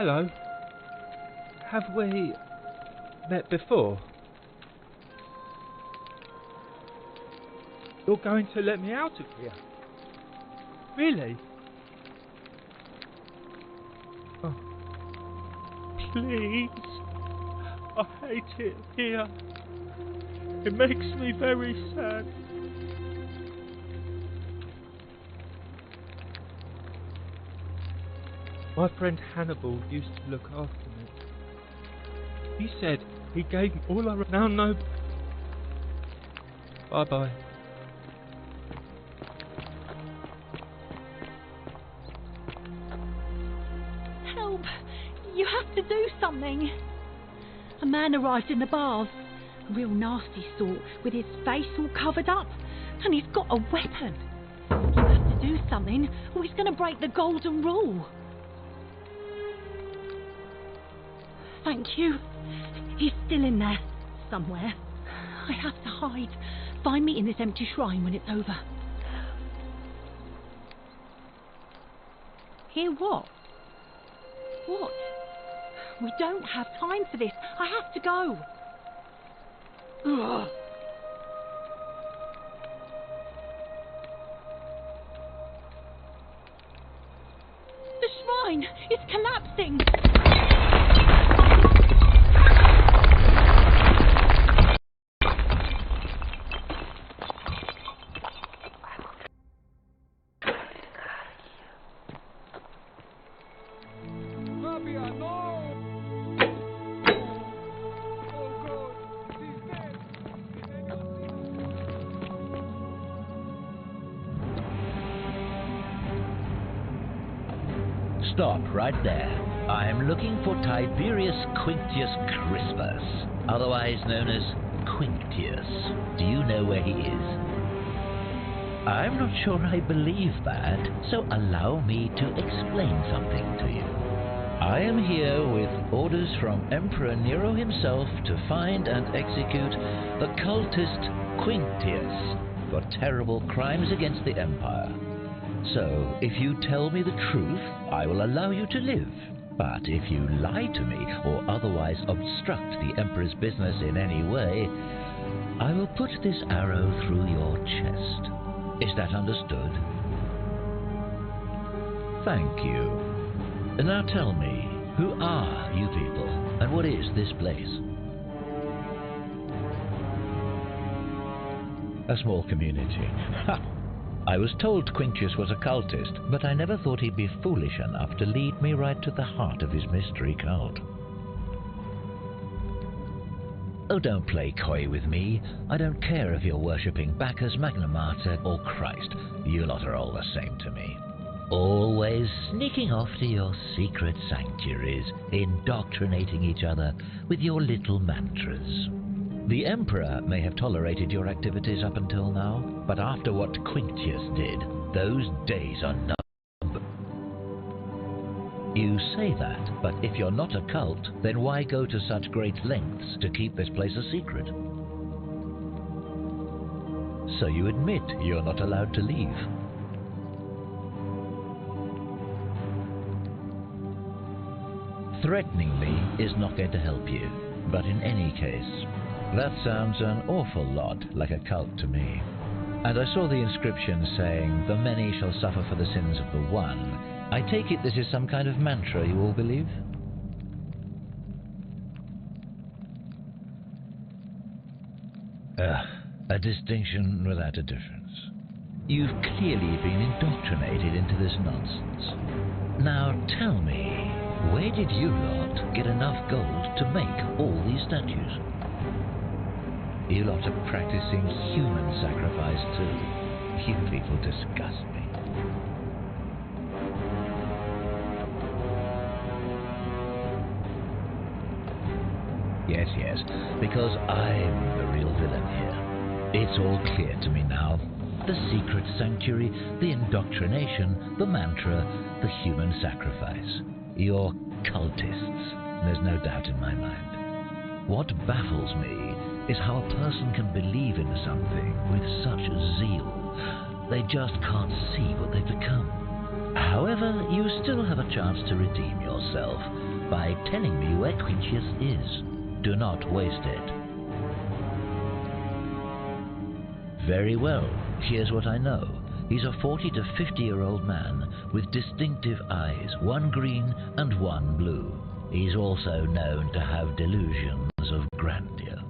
Hello. Have we met before? You're going to let me out of here? Really? Oh. Please. I hate it here. It makes me very sad. My friend Hannibal used to look after me. He said he gave me all I now know. Bye bye. Help! You have to do something. A man arrived in the baths. A real nasty sort, with his face all covered up. And he's got a weapon. You have to do something, or he's going to break the golden rule. Thank you. He's still in there, somewhere. I have to hide. Find me in this empty shrine when it's over. Hear what? What? We don't have time for this. I have to go. Ugh. The shrine is collapsing. Stop right there. I'm looking for Tiberius Quinctius Crispus, otherwise known as Quinctius. Do you know where he is? I'm not sure I believe that, so allow me to explain something to you. I am here with orders from Emperor Nero himself to find and execute the cultist Quinctius for terrible crimes against the Empire. So, if you tell me the truth, I will allow you to live. But if you lie to me or otherwise obstruct the Emperor's business in any way, I will put this arrow through your chest. Is that understood? Thank you. Now tell me, who are you people, and what is this place? A small community. Ha! I was told Quinctius was a cultist, but I never thought he'd be foolish enough to lead me right to the heart of his mystery cult. Oh, don't play coy with me. I don't care if you're worshipping Bacchus, Magna Mater, or Christ. You lot are all the same to me. Always sneaking off to your secret sanctuaries, indoctrinating each other with your little mantras. The Emperor may have tolerated your activities up until now, but after what Quinctius did, those days are numbered. You say that, but if you're not a cult, then why go to such great lengths to keep this place a secret? So you admit you're not allowed to leave. Threatening me is not going to help you, but in any case, that sounds an awful lot like a cult to me. And I saw the inscription saying, "The many shall suffer for the sins of the one." I take it this is some kind of mantra you all believe? A distinction without a difference. You've clearly been indoctrinated into this nonsense. Now tell me, where did you lot get enough gold to make all these statues? You lot are practicing human sacrifice too. You people disgust me. Yes, because I'm the real villain here. It's all clear to me now. The secret sanctuary, the indoctrination, the mantra, the human sacrifice. You're cultists, there's no doubt in my mind. What baffles me is how a person can believe in something with such zeal. They just can't see what they've become. However, you still have a chance to redeem yourself by telling me where Quintius is. Do not waste it. Very well. Here's what I know. He's a 40 to 50-year-old man with distinctive eyes, one green and one blue. He's also known to have delusions of grandeur.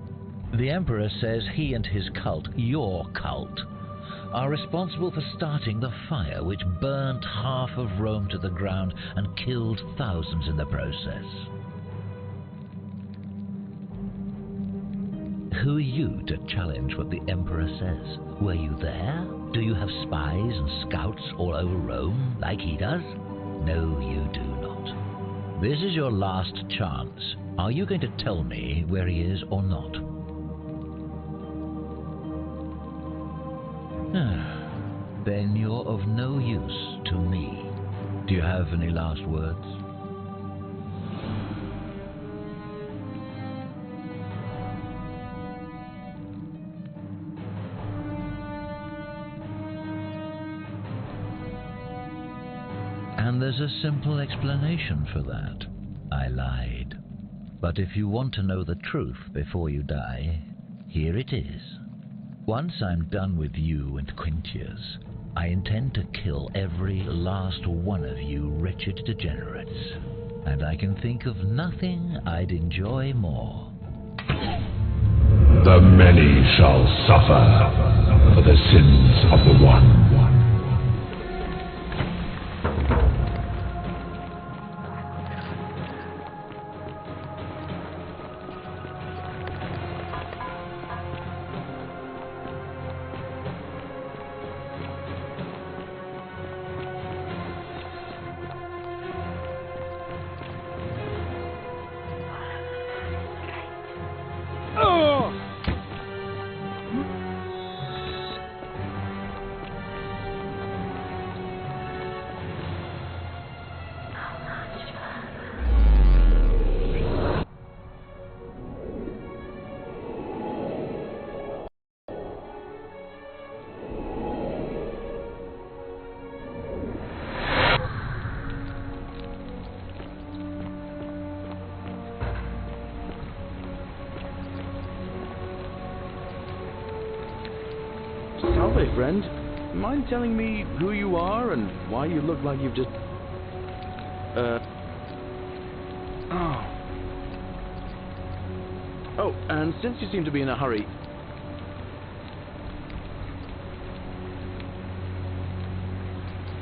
The Emperor says he and his cult, your cult, are responsible for starting the fire which burnt half of Rome to the ground and killed thousands in the process. Who are you to challenge what the Emperor says? Were you there? Do you have spies and scouts all over Rome like he does? No, you do not. This is your last chance. Are you going to tell me where he is or not? Then you're of no use to me. Do you have any last words? And there's a simple explanation for that. I lied. But if you want to know the truth before you die, here it is. Once I'm done with you and Quintius, I intend to kill every last one of you wretched degenerates. And I can think of nothing I'd enjoy more. The many shall suffer for the sins of the one. Salve, friend. Mind telling me who you are and why you look like you've just... Oh, and since you seem to be in a hurry...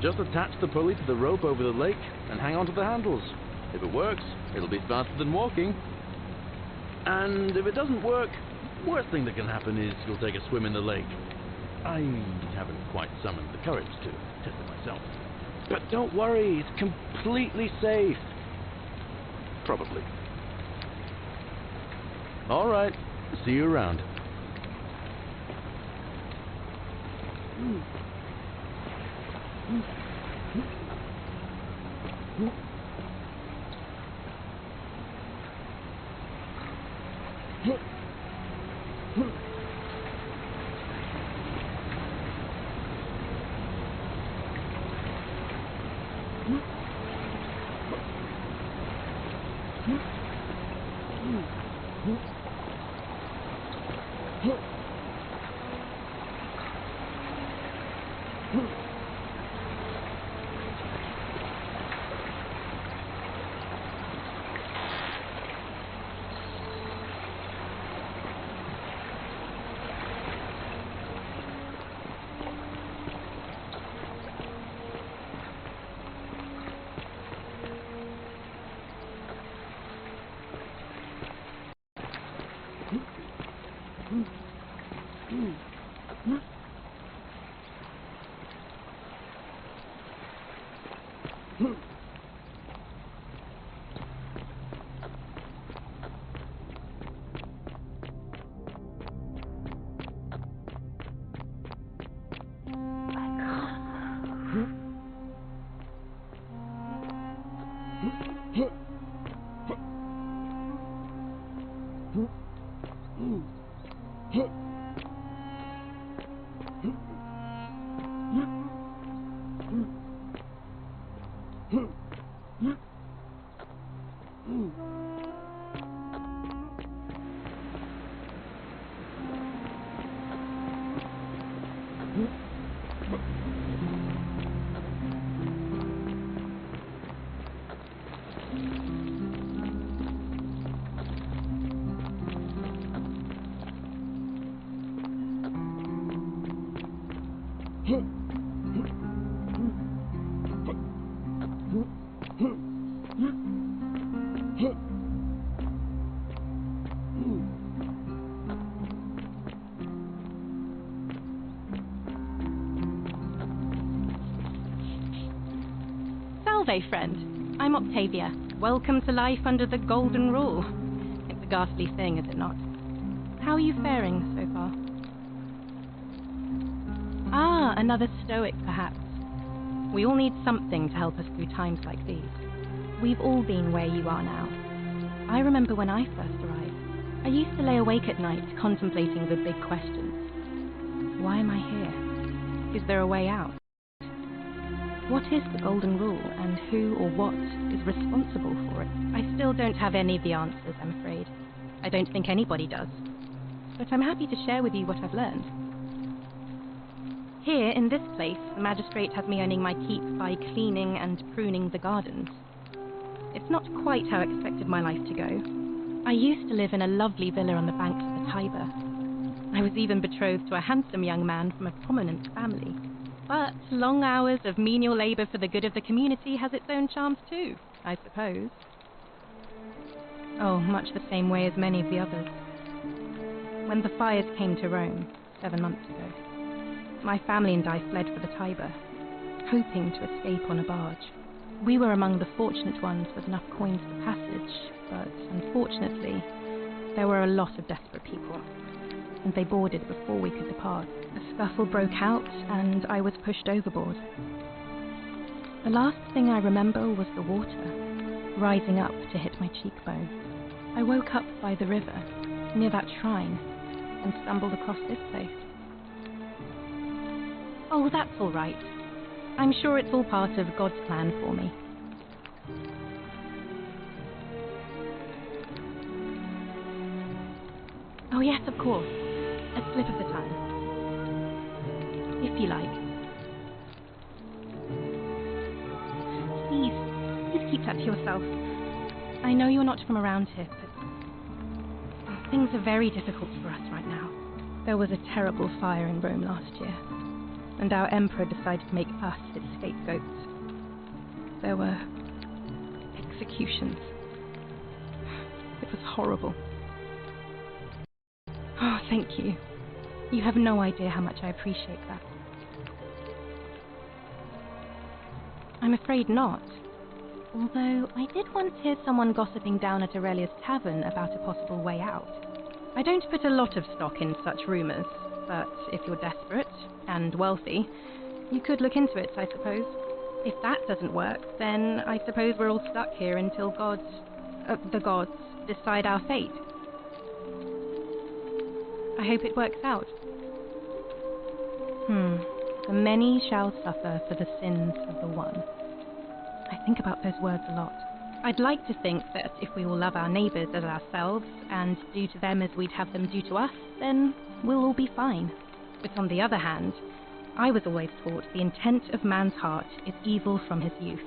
just attach the pulley to the rope over the lake and hang on to the handles. If it works, it'll be faster than walking. And if it doesn't work, worst thing that can happen is you'll take a swim in the lake. I haven't quite summoned the courage to test it myself. But don't worry, it's completely safe. Probably. Alright, see you around. Salve, friend. I'm Octavia. Welcome to life under the Golden Rule. It's a ghastly thing, is it not? How are you faring so far? Ah, another stoic, perhaps. We all need something to help us through times like these. We've all been where you are now. I remember when I first arrived. I used to lay awake at night contemplating the big questions. Why am I here? Is there a way out? What is the Golden Rule, and who or what is responsible for it? I still don't have any of the answers, I'm afraid. I don't think anybody does. But I'm happy to share with you what I've learned. Here, in this place, the magistrate has me earning my keep by cleaning and pruning the gardens. It's not quite how I expected my life to go. I used to live in a lovely villa on the banks of the Tiber. I was even betrothed to a handsome young man from a prominent family. But long hours of menial labour for the good of the community has its own charms too, I suppose. Oh, much the same way as many of the others. When the fires came to Rome, 7 months ago, my family and I fled for the Tiber, hoping to escape on a barge. We were among the fortunate ones with enough coins for passage, but unfortunately, there were a lot of desperate people, and they boarded before we could depart. A scuffle broke out, and I was pushed overboard. The last thing I remember was the water, rising up to hit my cheekbone. I woke up by the river, near that shrine, and stumbled across this place. Oh, that's all right. I'm sure it's all part of God's plan for me. Oh yes, of course. A slip of the tongue. If you like. Please keep that to yourself. I know you're not from around here, but things are very difficult for us right now. There was a terrible fire in Rome last year, and our emperor decided to make us his scapegoats. There were executions. It was horrible. Oh, thank you. You have no idea how much I appreciate that. I'm afraid not. Although I did once hear someone gossiping down at Aurelia's tavern about a possible way out. I don't put a lot of stock in such rumours, but if you're desperate and wealthy, you could look into it, I suppose. If that doesn't work, then I suppose we're all stuck here until the gods decide our fate. I hope it works out. The many shall suffer for the sins of the one. I think about those words a lot. I'd like to think that if we all love our neighbours as ourselves and do to them as we'd have them do to us, then we'll all be fine. But on the other hand, I was always taught the intent of man's heart is evil from his youth,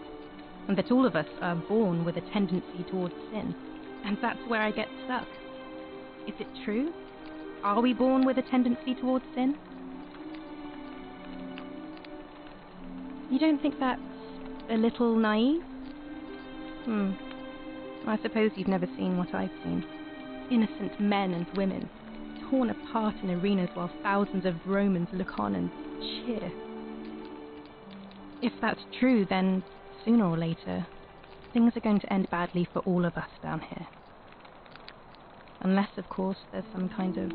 and that all of us are born with a tendency towards sin. And that's where I get stuck. Is it true? Are we born with a tendency towards sin? You don't think that's a little naive? I suppose you've never seen what I've seen. Innocent men and women, torn apart in arenas while thousands of Romans look on and cheer. If that's true, then sooner or later, things are going to end badly for all of us down here. Unless, of course, there's some kind of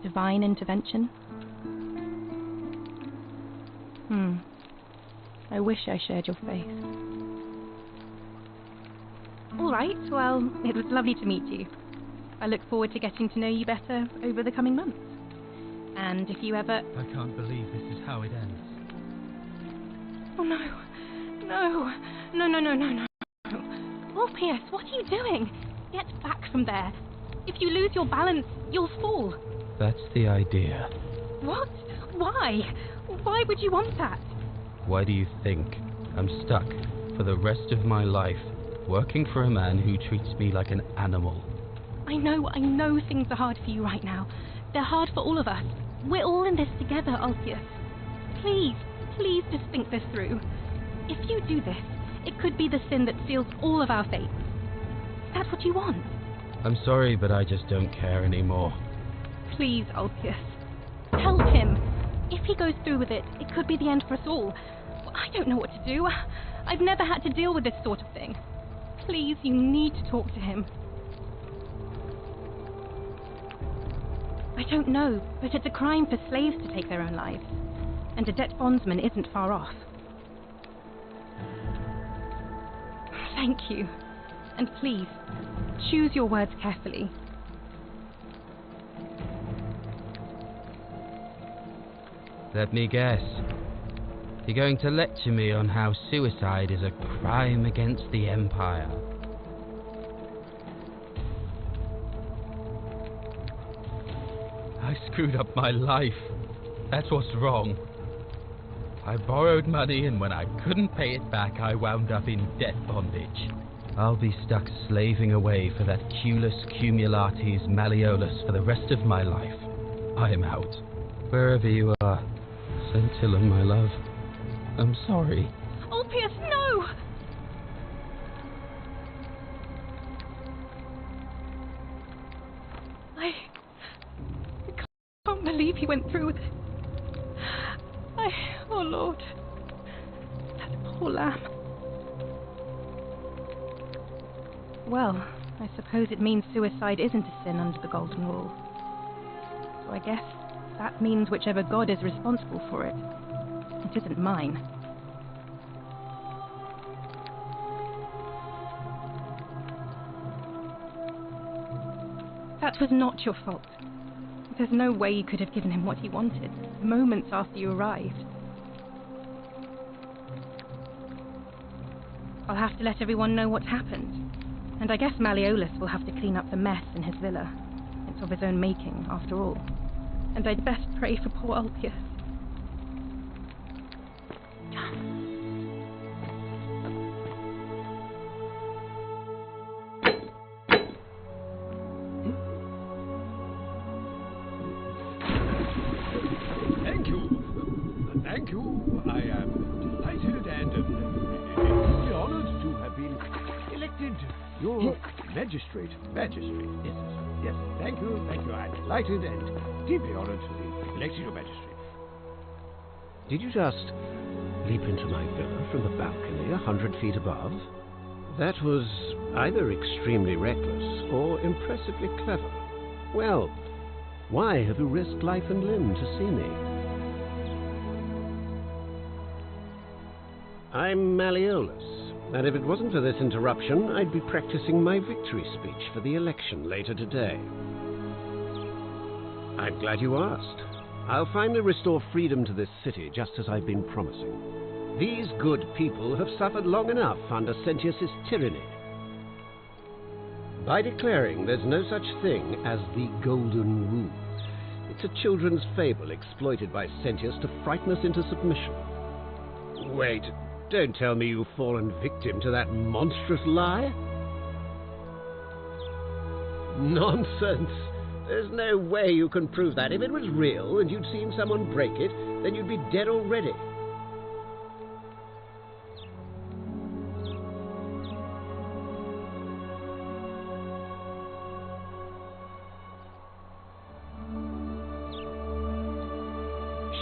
divine intervention. I wish I shared your faith. All right, well, it was lovely to meet you. I look forward to getting to know you better over the coming months. And if you ever... I can't believe this is how it ends. Oh, no. No. Orpheus, what are you doing? Get back from there. If you lose your balance, you'll fall. That's the idea. What? Why? Why would you want that? Why do you think I'm stuck for the rest of my life working for a man who treats me like an animal? I know things are hard for you right now. They're hard for all of us. We're all in this together, Ulpius. Please just think this through. If you do this, it could be the sin that seals all of our fates. Is that what you want? I'm sorry, but I just don't care anymore. Please, Ulpius. Help him. If he goes through with it, it could be the end for us all. I don't know what to do. I've never had to deal with this sort of thing. Please, you need to talk to him. I don't know, but it's a crime for slaves to take their own lives. And a debt bondsman isn't far off. Thank you. And please, choose your words carefully. Let me guess. You're going to lecture me on how suicide is a crime against the Empire. I screwed up my life. That's what's wrong. I borrowed money, and when I couldn't pay it back, I wound up in debt bondage. I'll be stuck slaving away for that Culus Cumulatis Malleolus for the rest of my life. I am out. Wherever you are, Scintillum, my love, I'm sorry. Ulpius, no! I can't believe he went through with it. Oh Lord, that poor lamb. Well, I suppose it means suicide isn't a sin under the Golden Rule. So I guess that means whichever god is responsible for it. It isn't mine. That was not your fault. There's no way you could have given him what he wanted, moments after you arrived. I'll have to let everyone know what's happened. And I guess Malleolus will have to clean up the mess in his villa. It's of his own making, after all. And I'd best pray for poor Ulpius. Thank you. I am delighted and deeply honored to have been elected your magistrate. Yes. Thank you. I'm delighted and deeply honored to be elected your magistrate. Did you just leap into my villa from the balcony 100 feet above? That was either extremely reckless or impressively clever. Well, why have you risked life and limb to see me? I'm Malleolus, and if it wasn't for this interruption, I'd be practicing my victory speech for the election later today. I'm glad you asked. I'll finally restore freedom to this city, just as I've been promising. These good people have suffered long enough under Sentius's tyranny. By declaring there's no such thing as the Golden Rule, it's a children's fable exploited by Sentius to frighten us into submission. Wait. Don't tell me you've fallen victim to that monstrous lie. Nonsense. There's no way you can prove that. If it was real and you'd seen someone break it, then you'd be dead already.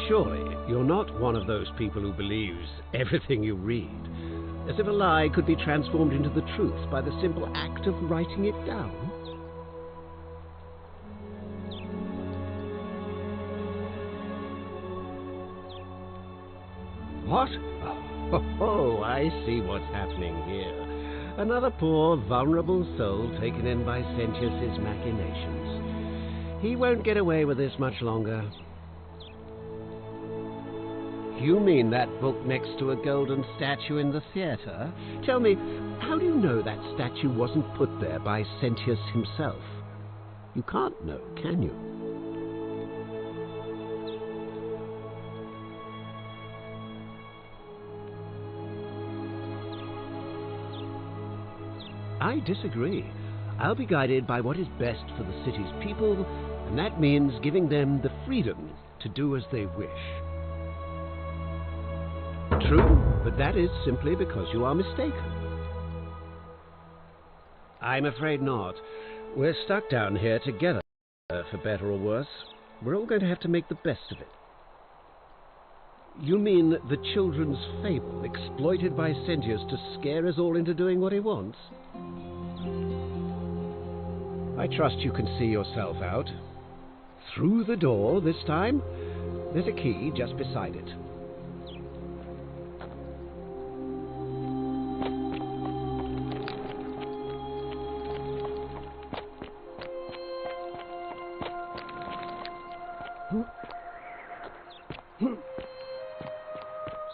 Surely, you're not one of those people who believes everything you read, as if a lie could be transformed into the truth by the simple act of writing it down. What? Oh, I see what's happening here. Another poor, vulnerable soul taken in by Sentius's machinations. He won't get away with this much longer. You mean that book next to a golden statue in the theater? Tell me, how do you know that statue wasn't put there by Sentius himself? You can't know, can you? I disagree. I'll be guided by what is best for the city's people, and that means giving them the freedom to do as they wish. True, but that is simply because you are mistaken. I'm afraid not. We're stuck down here together, for better or worse. We're all going to have to make the best of it. You mean the children's fable exploited by Sentius to scare us all into doing what he wants? I trust you can see yourself out. Through the door this time. There's a key just beside it.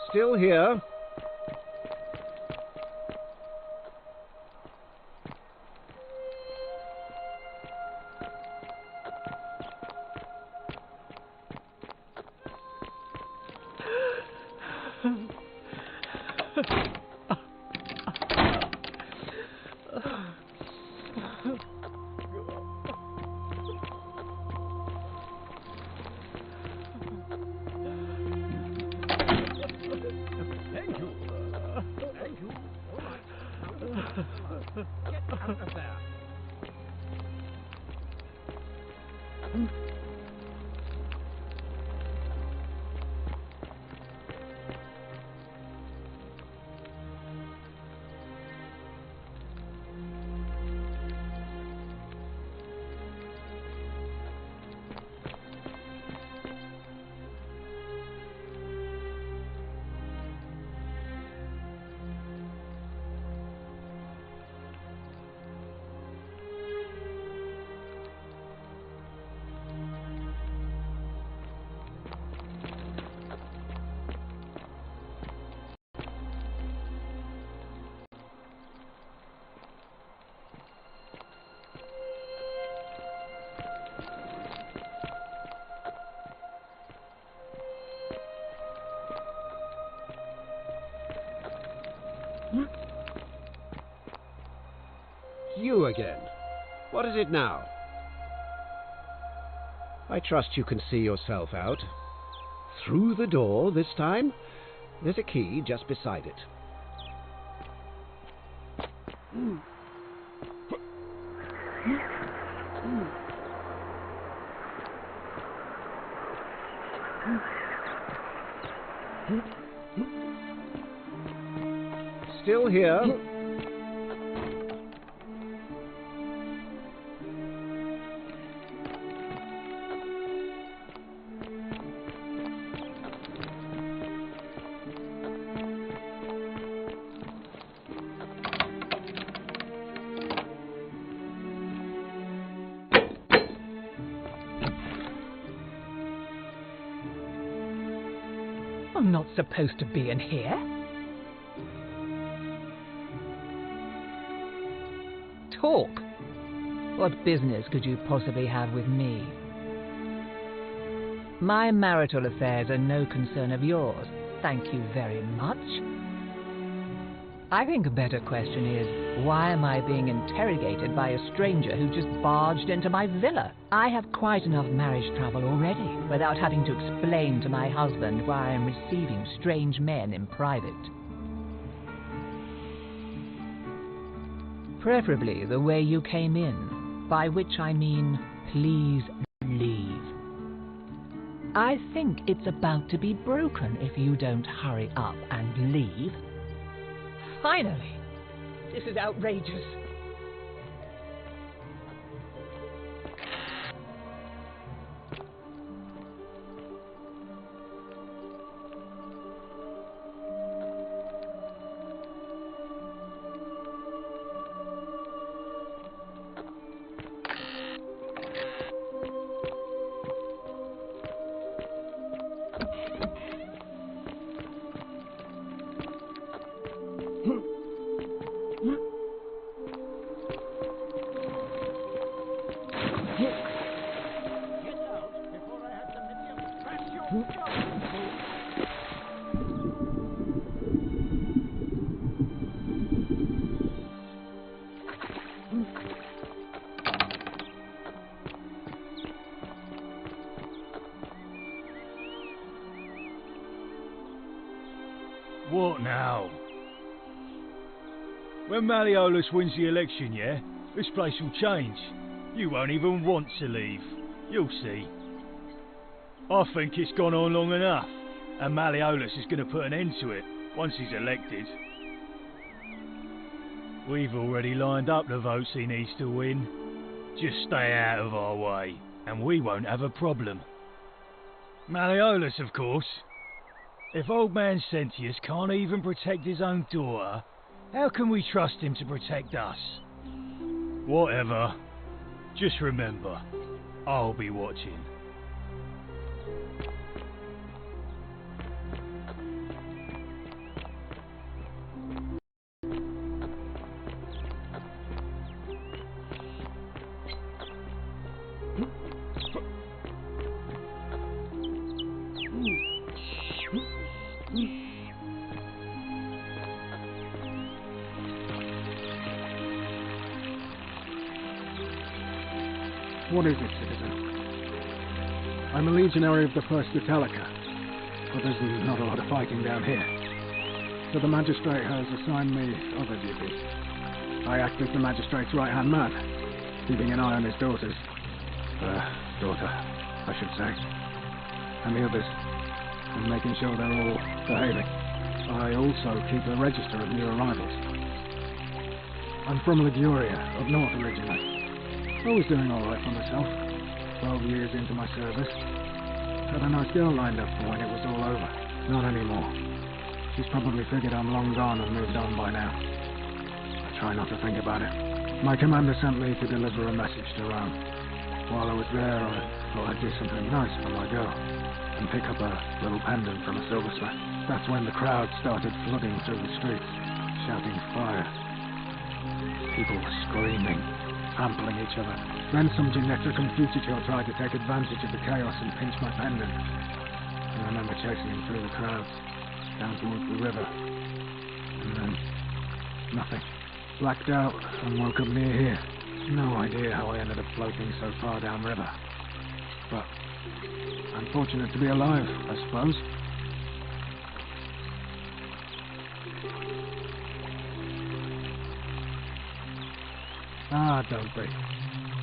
Still here. You again. What is it now? I trust you can see yourself out. Through the door this time. There's a key just beside it. Still here. I'm not supposed to be in here. Talk. What business could you possibly have with me? My marital affairs are no concern of yours. Thank you very much. I think a better question is, why am I being interrogated by a stranger who just barged into my villa? I have quite enough marriage trouble already, without having to explain to my husband why I am receiving strange men in private. Preferably the way you came in, by which I mean, please leave. I think it's about to be broken if you don't hurry up and leave. Finally! This is outrageous. What now? When Malleolus wins the election, yeah, this place will change. You won't even want to leave. You'll see. I think it's gone on long enough, and Malleolus is going to put an end to it once he's elected. We've already lined up the votes he needs to win. Just stay out of our way, and we won't have a problem. Malleolus, of course. If old man Sentius can't even protect his own daughter, how can we trust him to protect us? Whatever. Just remember, I'll be watching. What is it, citizen? I'm a legionary of the First Italica, but there's not a lot of fighting down here. So the magistrate has assigned me other duties. I act as the magistrate's right-hand man, keeping an eye on his daughter, I should say, and the others, and making sure they're all behaving. I also keep a register of new arrivals. I'm from Liguria, up north originally. I was doing alright for myself, 12 years into my service. Had a nice girl lined up for when it was all over. Not anymore. She's probably figured I'm long gone and moved on by now. I try not to think about it. My commander sent me to deliver a message to Rome. While I was there, I thought I'd do something nice for my girl, and pick up a little pendant from a silversmith. That's when the crowd started flooding through the streets, shouting fire. People were screaming, trampling each other. Then some genetic computator tried to take advantage of the chaos and pinch my pendant. I remember chasing him through the crowds, down towards the river. And then, nothing. Blacked out and woke up near here. No idea how I ended up floating so far downriver. But I'm fortunate to be alive, I suppose. Ah, don't be.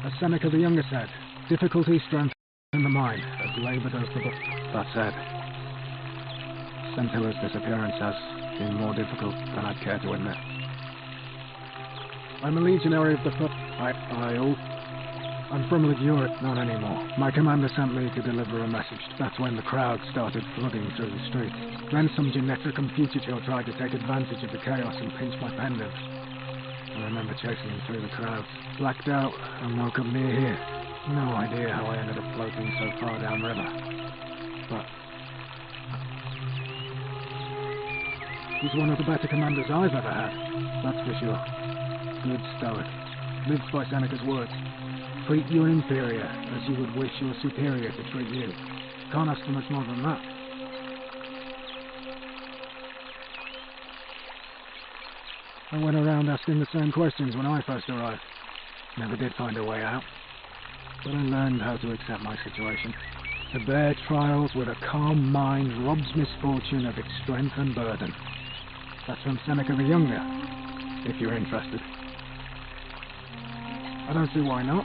As Seneca the Younger said, difficulty strengthens the mind, as labour does the body. That said, Sentilla's disappearance has been more difficult than I'd care to admit. I'm a legionary of the I'm from Liguria, not anymore. My commander sent me to deliver a message. That's when the crowd started flooding through the streets. Then some genetic computator tried to take advantage of the chaos and pinch my pendant. I remember chasing him through the crowds. Blacked out and woke up near here. No idea how I ended up floating so far downriver. But he's one of the better commanders I've ever had. That's for sure. Good stoic. Lives by Seneca's words. Treat your inferior as you would wish your superior to treat you. Can't ask for much more than that. I went around asking the same questions when I first arrived. Never did find a way out. But I learned how to accept my situation. To bear trials with a calm mind robs misfortune of its strength and burden. That's from Seneca the Younger, if you're interested. I don't see why not.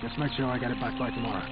Just make sure I get it back by tomorrow.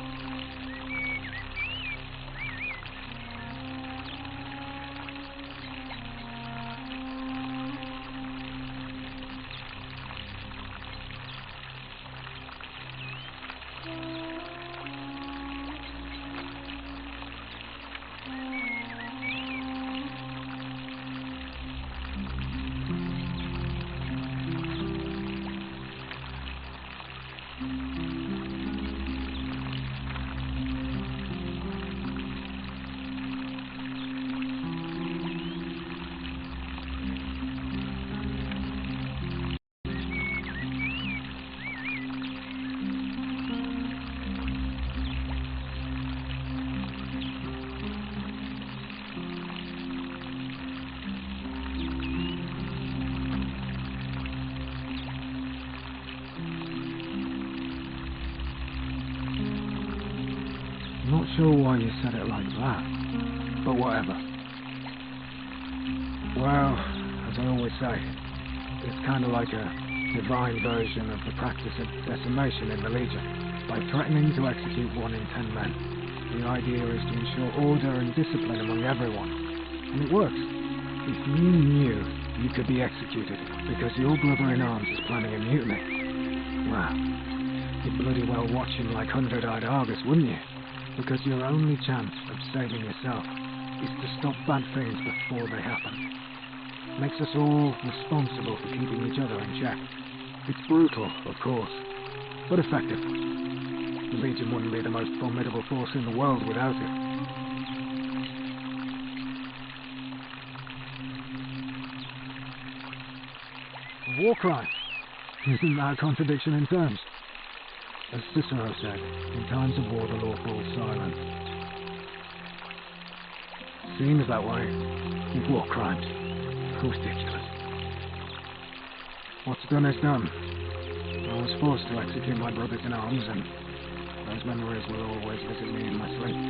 Not sure why you said it like that, but whatever. Well, as I always say, it's kind of like a divine version of the practice of decimation in the Legion. By threatening to execute 1 in 10 men, the idea is to ensure order and discipline among everyone. And it works. If you knew you could be executed because your brother-in-arms is planning a mutiny, well, you'd bloody well watch him like 100-eyed Argus, wouldn't you? Because your only chance of saving yourself is to stop bad things before they happen. Makes us all responsible for keeping each other in check. It's brutal, of course, but effective. The Legion wouldn't be the most formidable force in the world without it. A war crime. Isn't that a contradiction in terms? As Cicero said, in times of war the law falls silent. Seems that way with war crimes. Ridiculous. What's done is done. I was forced to execute my brothers in arms, and those memories will always visit me in my sleep.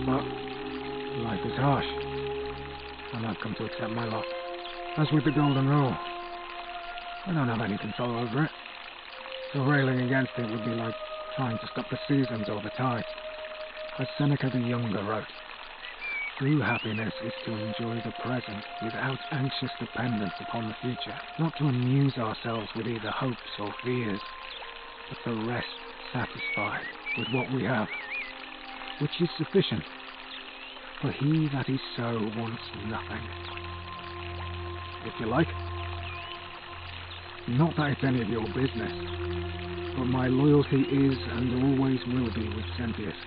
But life is harsh, and I've come to accept my lot. As with the Golden Rule, I don't have any control over it, so railing against it would be like trying to stop the seasons or the tides. As Seneca the Younger wrote, true happiness is to enjoy the present without anxious dependence upon the future, not to amuse ourselves with either hopes or fears, but to rest satisfied with what we have, which is sufficient. For he that is so wants nothing. If you like. Not that it's any of your business, but my loyalty is and always will be with Sentius.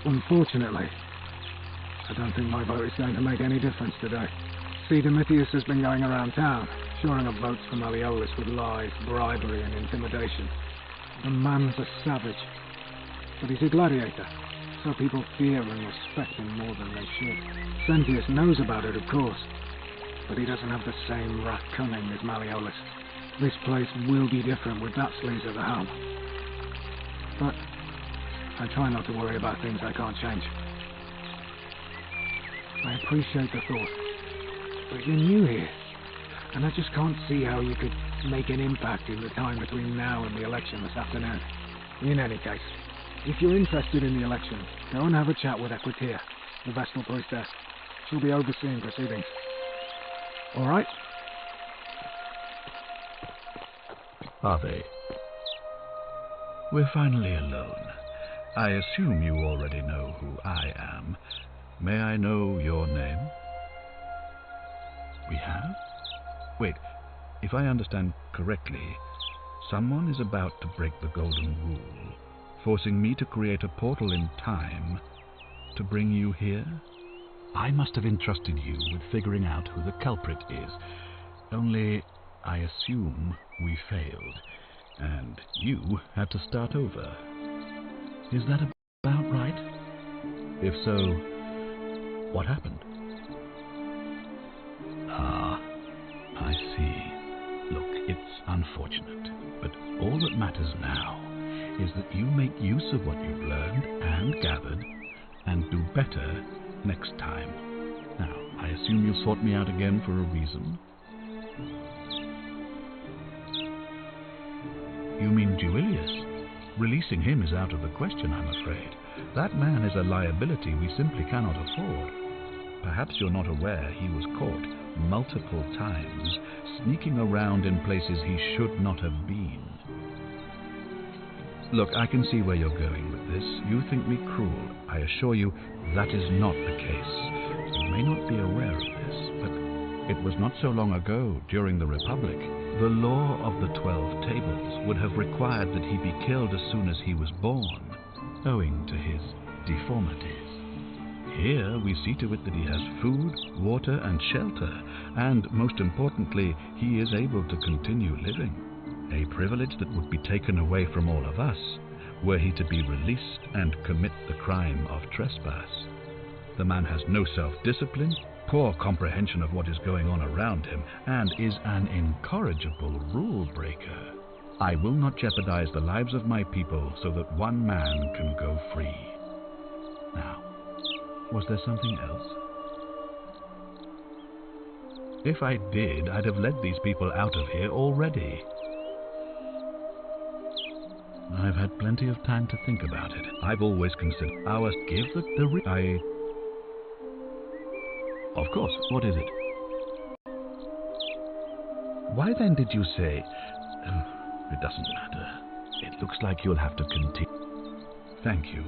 Unfortunately, I don't think my vote is going to make any difference today. See, Domitius has been going around town, shoring up votes for Malleolus with lies, bribery and intimidation. The man's a savage, but he's a gladiator, so people fear and respect him more than they should. Sentius knows about it, of course, but he doesn't have the same rat cunning as Malleolus. This place will be different with that sleaze at the helm. But I try not to worry about things I can't change. I appreciate the thought, but you're new here, and I just can't see how you could make an impact in the time between now and the election this afternoon. In any case, if you're interested in the election, go and have a chat with Equitia, the Vestal Priestess. She'll be overseeing proceedings. All right? Are they? We're finally alone. I assume you already know who I am. May I know your name? We have? Wait, if I understand correctly, someone is about to break the Golden Rule, forcing me to create a portal in time to bring you here? I must have entrusted you with figuring out who the culprit is. Only, I assume we failed, and you had to start over. Is that about right? If so, what happened? Ah, I see. Look, it's unfortunate, but all that matters now is that you make use of what you've learned and gathered, and do better next time. Now, I assume you'll sort me out again for a reason? You mean Duilius? Releasing him is out of the question, I'm afraid. That man is a liability we simply cannot afford. Perhaps you're not aware he was caught multiple times, sneaking around in places he should not have been. Look, I can see where you're going with this. You think me cruel. I assure you that is not the case. You may not be aware of this, but it was not so long ago, during the Republic, the law of the 12 Tables would have required that he be killed as soon as he was born, owing to his deformities. Here we see to it that he has food, water and shelter, and, most importantly, he is able to continue living. A privilege that would be taken away from all of us, were he to be released and commit the crime of trespass. The man has no self-discipline, poor comprehension of what is going on around him, and is an incorrigible rule-breaker. I will not jeopardize the lives of my people so that one man can go free. Now, was there something else? If I did, I'd have led these people out of here already. I've had plenty of time to think about it. I've always considered ours give Of course, what is it? Why then did you say... it doesn't matter. It looks like you'll have to continue. Thank you.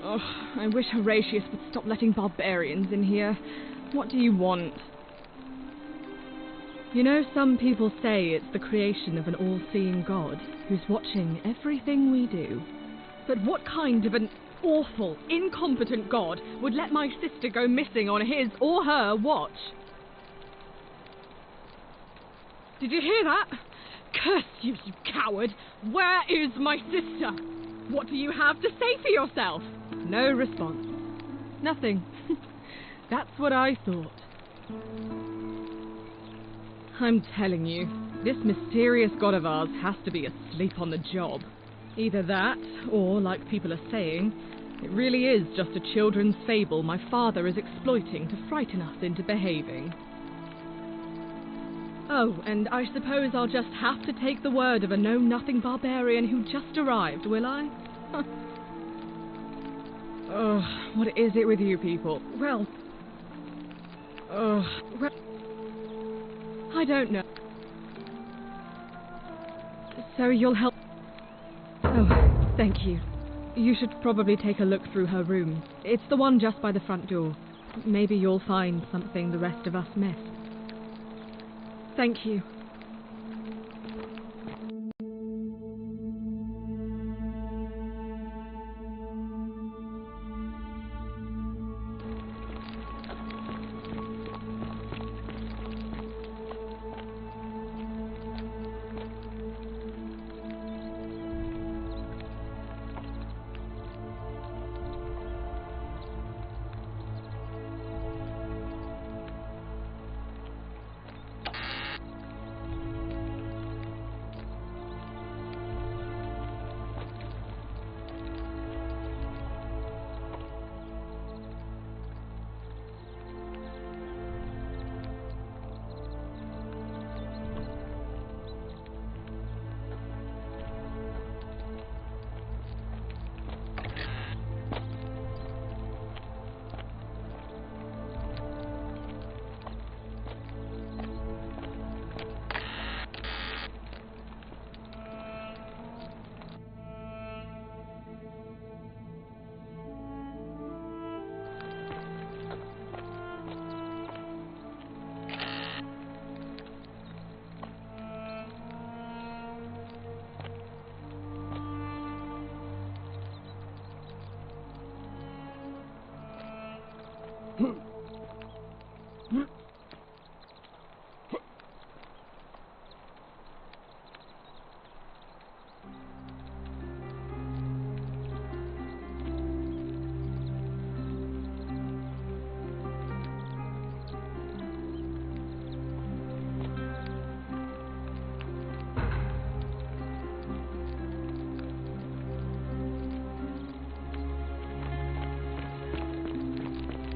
Oh, I wish Horatius would stop letting barbarians in here. What do you want? You know, some people say it's the creation of an all-seeing God who's watching everything we do. But what kind of an awful, incompetent God would let my sister go missing on his or her watch? Did you hear that? Curse you, you coward! Where is my sister? What do you have to say for yourself? No response. Nothing. That's what I thought. I'm telling you, this mysterious god of ours has to be asleep on the job. Either that, or, like people are saying, it really is just a children's fable my father is exploiting to frighten us into behaving. Oh, and I suppose I'll just have to take the word of a know-nothing barbarian who just arrived, will I? Ugh, what is it with you people? Well, I don't know. So you'll help... Oh, thank you. You should probably take a look through her room. It's the one just by the front door. Maybe you'll find something the rest of us missed. Thank you.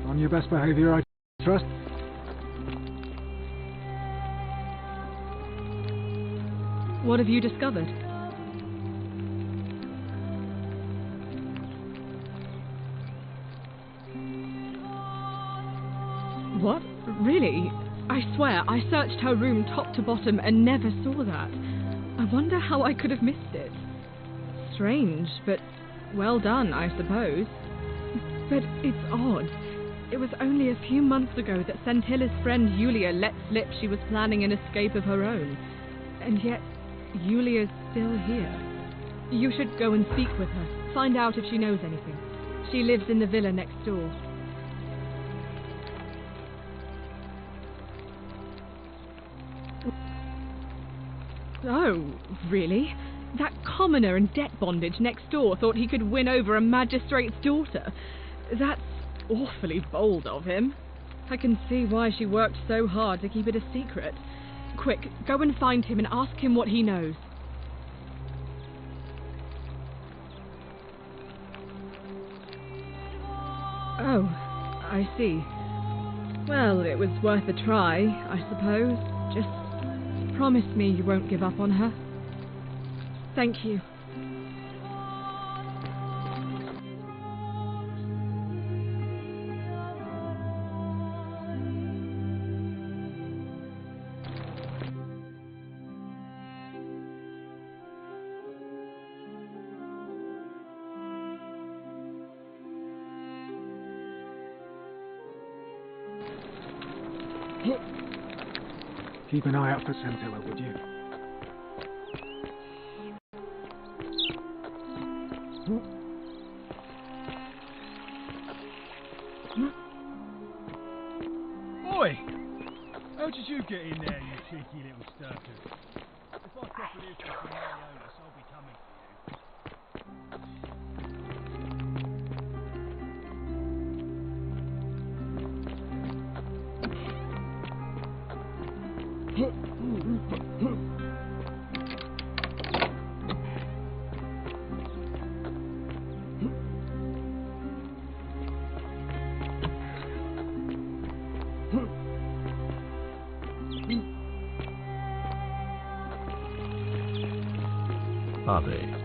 On your best behavior, I trust. What have you discovered? What? Really? I swear, I searched her room top to bottom and never saw that. I wonder how I could have missed it. Strange, but well done, I suppose. But it's odd. It was only a few months ago that Sentilla's friend Yulia let slip she was planning an escape of her own. And yet, Yulia's still here. You should go and speak with her, find out if she knows anything. She lives in the villa next door. Oh, really? That commoner in debt bondage next door thought he could win over a magistrate's daughter. That's awfully bold of him. I can see why she worked so hard to keep it a secret. Quick, go and find him and ask him what he knows. Oh, I see. Well, it was worth a try, I suppose. Just promise me you won't give up on her. Thank you. Keep an eye out for Centilla, would you? Oi! How did you get in there, you cheeky little sturkers? If I stop with this from Mariolis, I'll be coming Are they?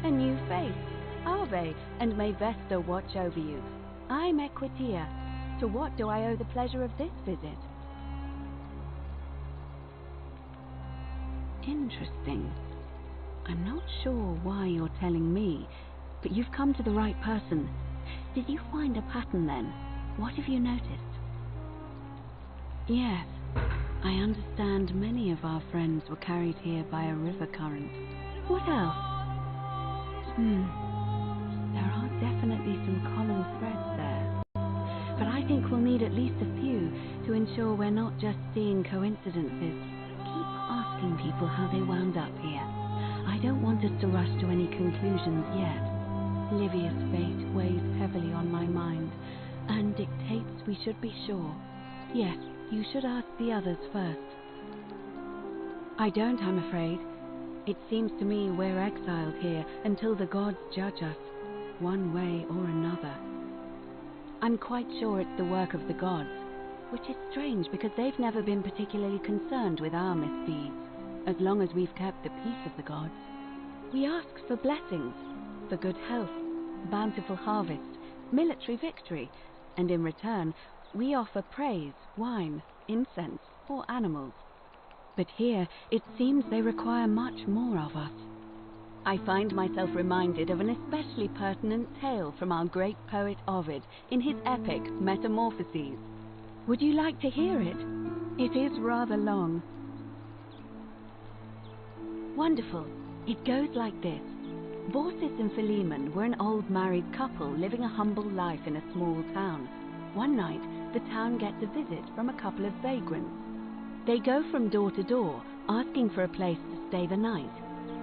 A new face, Ave, and may Vesta watch over you. I'm Equitia. To what do I owe the pleasure of this visit? Interesting. I'm not sure why you're telling me, but you've come to the right person. Did you find a pattern then? What have you noticed? Yes, I understand many of our friends were carried here by a river current. What else? There are definitely some common threads there. But I think we'll need at least a few to ensure we're not just seeing coincidences. Keep asking people how they wound up here. I don't want us to rush to any conclusions yet. Livia's fate weighs heavily on my mind, and dictates we should be sure. Yes, you should ask the others first. I don't, I'm afraid. It seems to me we're exiled here until the gods judge us, one way or another. I'm quite sure it's the work of the gods, which is strange because they've never been particularly concerned with our misdeeds, as long as we've kept the peace of the gods. We ask for blessings, for good health, bountiful harvest, military victory, and in return, we offer praise, wine, incense, or animals. But here, it seems they require much more of us. I find myself reminded of an especially pertinent tale from our great poet Ovid in his epic Metamorphoses. Would you like to hear it? It is rather long. Wonderful. It goes like this. Baucis and Philemon were an old married couple living a humble life in a small town. One night, the town gets a visit from a couple of vagrants. They go from door to door, asking for a place to stay the night.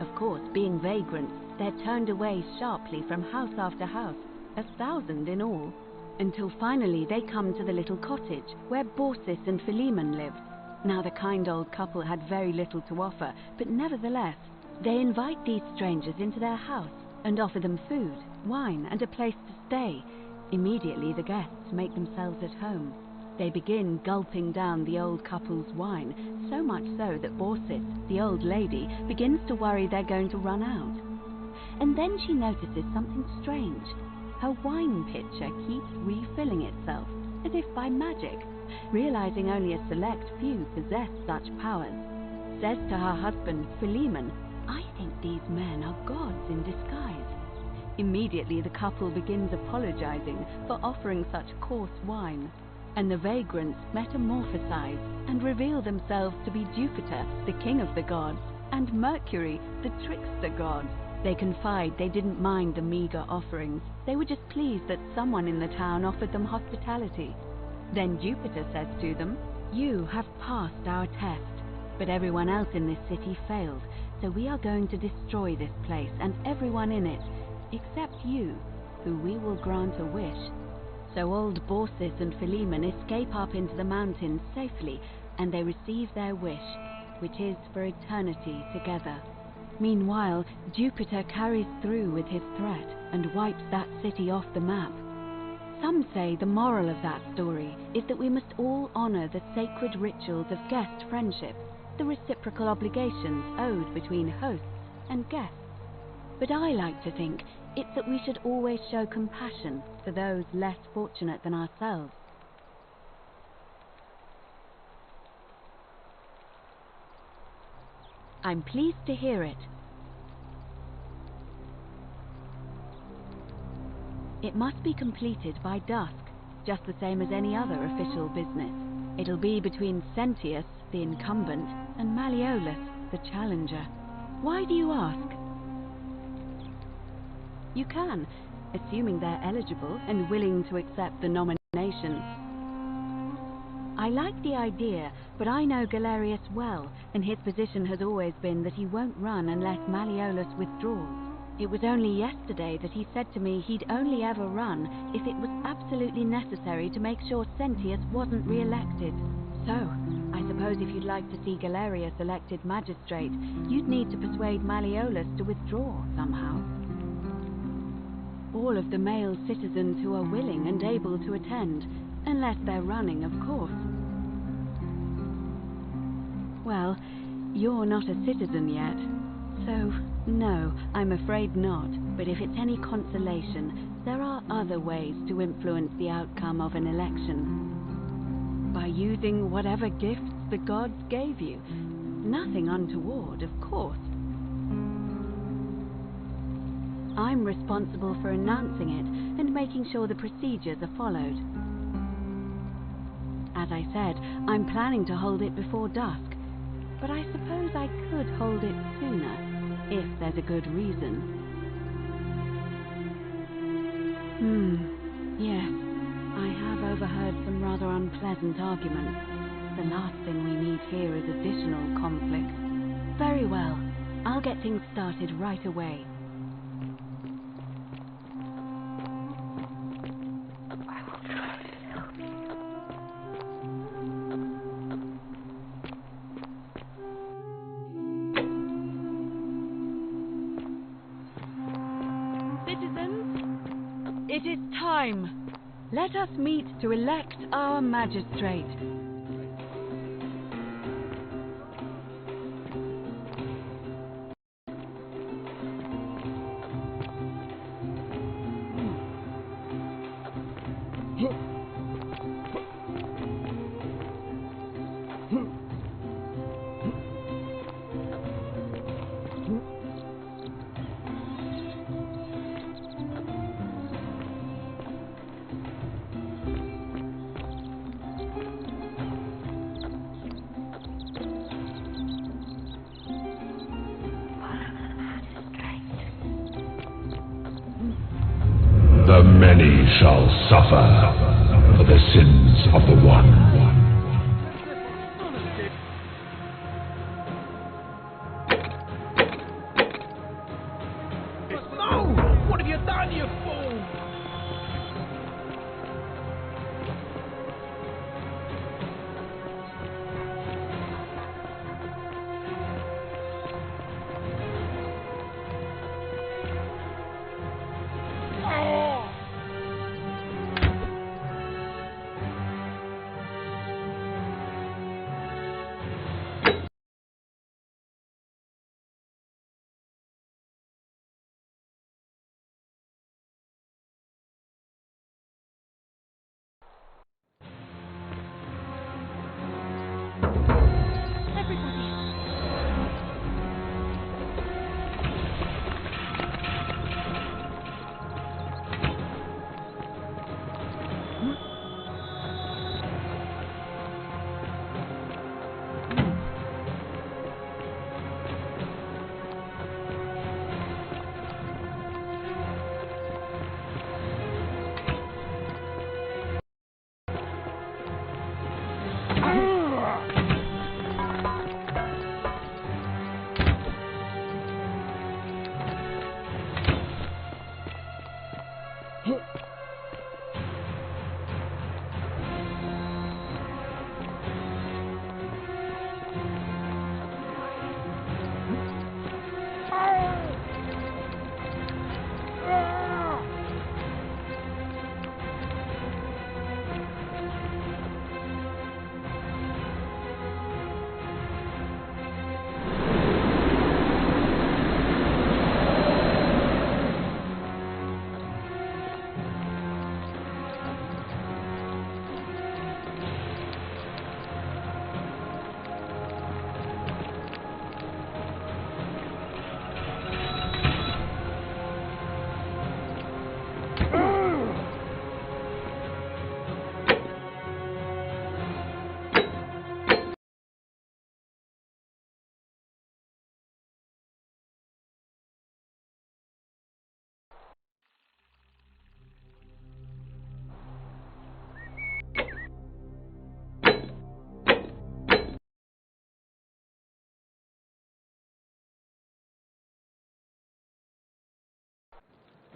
Of course, being vagrants, they're turned away sharply from house after house, 1,000 in all, until finally they come to the little cottage where Baucis and Philemon lived. Now, the kind old couple had very little to offer, but nevertheless, they invite these strangers into their house and offer them food, wine, and a place to stay. Immediately, the guests make themselves at home. They begin gulping down the old couple's wine, so much so that Baucis, the old lady, begins to worry they're going to run out. And then she notices something strange. Her wine pitcher keeps refilling itself, as if by magic. Realizing only a select few possess such powers, says to her husband, Philemon, I think these men are gods in disguise. Immediately the couple begins apologizing for offering such coarse wine, and the vagrants metamorphosize and reveal themselves to be Jupiter, the king of the gods, and Mercury, the trickster god. They confide they didn't mind the meager offerings. They were just pleased that someone in the town offered them hospitality. Then Jupiter says to them, "You have passed our test, but everyone else in this city failed, so we are going to destroy this place and everyone in it, except you, who we will grant a wish." So old Baucis and Philemon escape up into the mountains safely, and they receive their wish, which is for eternity together. Meanwhile, Jupiter carries through with his threat and wipes that city off the map. Some say the moral of that story is that we must all honor the sacred rituals of guest friendship, the reciprocal obligations owed between hosts and guests. But I like to think it's that we should always show compassion for those less fortunate than ourselves. I'm pleased to hear it. It must be completed by dusk, just the same as any other official business. It'll be between Sentius, the incumbent, and Malleolus, the challenger. Why do you ask? You can, assuming they're eligible and willing to accept the nomination. I like the idea, but I know Galerius well, and his position has always been that he won't run unless Malleolus withdraws. It was only yesterday that he said to me he'd only ever run if it was absolutely necessary to make sure Sentius wasn't re-elected. So, I suppose if you'd like to see Galerius elected magistrate, you'd need to persuade Malleolus to withdraw somehow. All of the male citizens who are willing and able to attend, unless they're running, of course. Well, you're not a citizen yet, so no, I'm afraid not. But if it's any consolation, there are other ways to influence the outcome of an election. By using whatever gifts the gods gave you. Nothing untoward, of course. I'm responsible for announcing it and making sure the procedures are followed. As I said, I'm planning to hold it before dusk, but I suppose I could hold it sooner, if there's a good reason. Yes, I have overheard some rather unpleasant arguments. The last thing we need here is additional conflict. Very well, I'll get things started right away. It is time. Let us meet to elect our magistrate. The many shall suffer for the sins of the one. No! What have you done, you fool?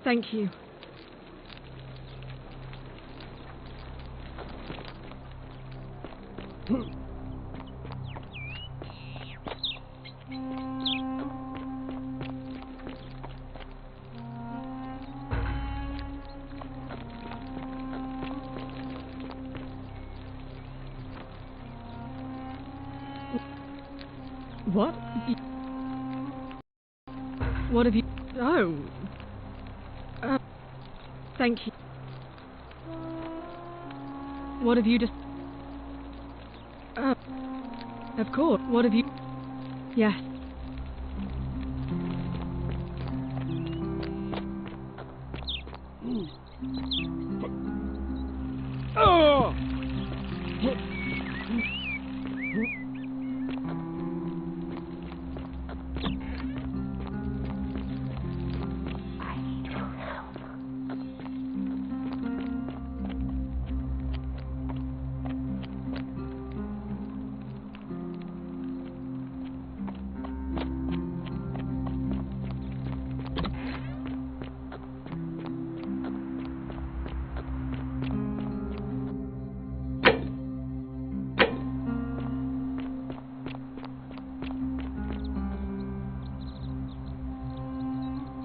Thank you. What? What have you... Oh. Thank you. What have you just... Of course. What have you... Yes. Oh!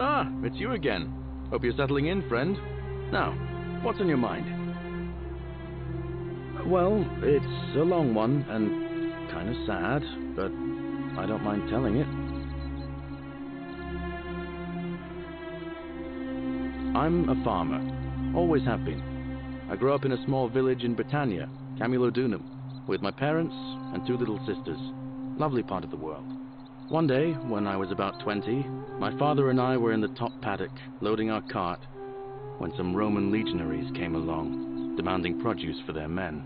Ah, it's you again. Hope you're settling in, friend. Now, what's on your mind? Well, it's a long one and kind of sad, but I don't mind telling it. I'm a farmer. Always have been. I grew up in a small village in Britannia, Camulodunum, with my parents and 2 little sisters. Lovely part of the world. One day, when I was about 20, my father and I were in the top paddock, loading our cart, when some Roman legionaries came along, demanding produce for their men.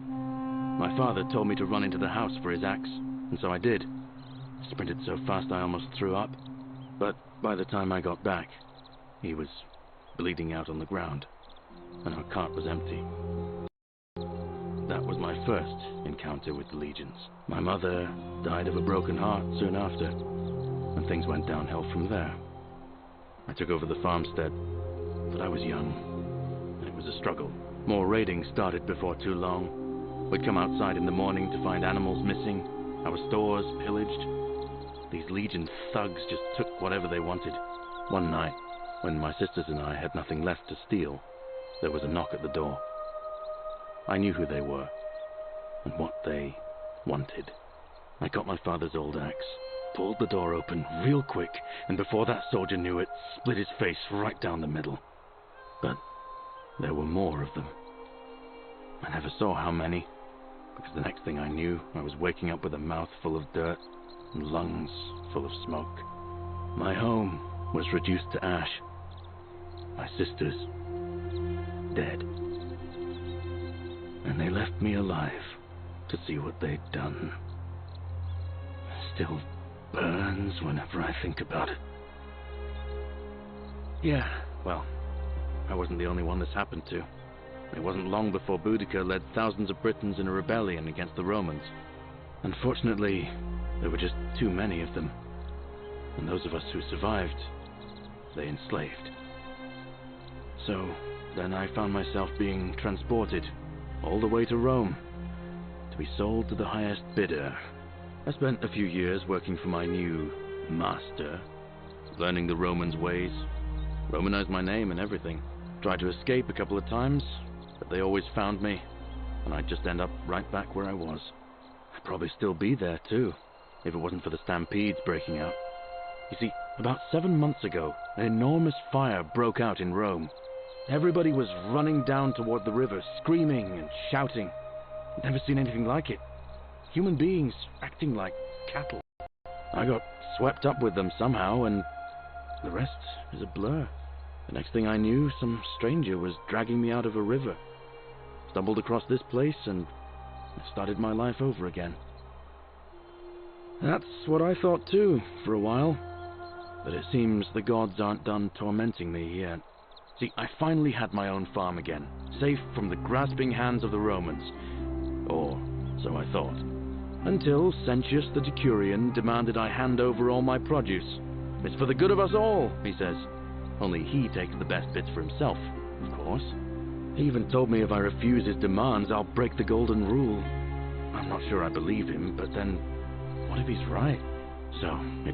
My father told me to run into the house for his axe, and so I did. Sprinted so fast I almost threw up, but by the time I got back, he was bleeding out on the ground, and our cart was empty. That was my first encounter with the legions. My mother died of a broken heart soon after, and things went downhill from there. I took over the farmstead, but I was young, and it was a struggle. More raiding started before too long. We'd come outside in the morning to find animals missing, our stores pillaged. These legion thugs just took whatever they wanted. One night, when my sisters and I had nothing left to steal, there was a knock at the door. I knew who they were, and what they wanted. I got my father's old axe, pulled the door open real quick, and before that soldier knew it, split his face right down the middle. But there were more of them. I never saw how many, because the next thing I knew, I was waking up with a mouth full of dirt and lungs full of smoke. My home was reduced to ash. My sisters, dead. And they left me alive to see what they'd done. It still burns whenever I think about it. Yeah, well, I wasn't the only one this happened to. It wasn't long before Boudica led thousands of Britons in a rebellion against the Romans. Unfortunately, there were just too many of them. And those of us who survived, they enslaved. So, then I found myself being transported all the way to Rome, to be sold to the highest bidder. I spent a few years working for my new master, learning the Romans' ways, Romanized my name and everything. Tried to escape a couple of times, but they always found me, and I'd just end up right back where I was. I'd probably still be there too, if it wasn't for the stampedes breaking out. You see, about 7 months ago, an enormous fire broke out in Rome. Everybody was running down toward the river, screaming and shouting. I'd never seen anything like it. Human beings acting like cattle. I got swept up with them somehow, and the rest is a blur. The next thing I knew, some stranger was dragging me out of a river. Stumbled across this place and started my life over again. That's what I thought too, for a while. But it seems the gods aren't done tormenting me yet. See, I finally had my own farm again, safe from the grasping hands of the Romans. Or so I thought. Until Sentius the Decurion demanded I hand over all my produce. It's for the good of us all, he says. Only he takes the best bits for himself, of course. He even told me if I refuse his demands, I'll break the golden rule. I'm not sure I believe him, but then, what if he's right? So, it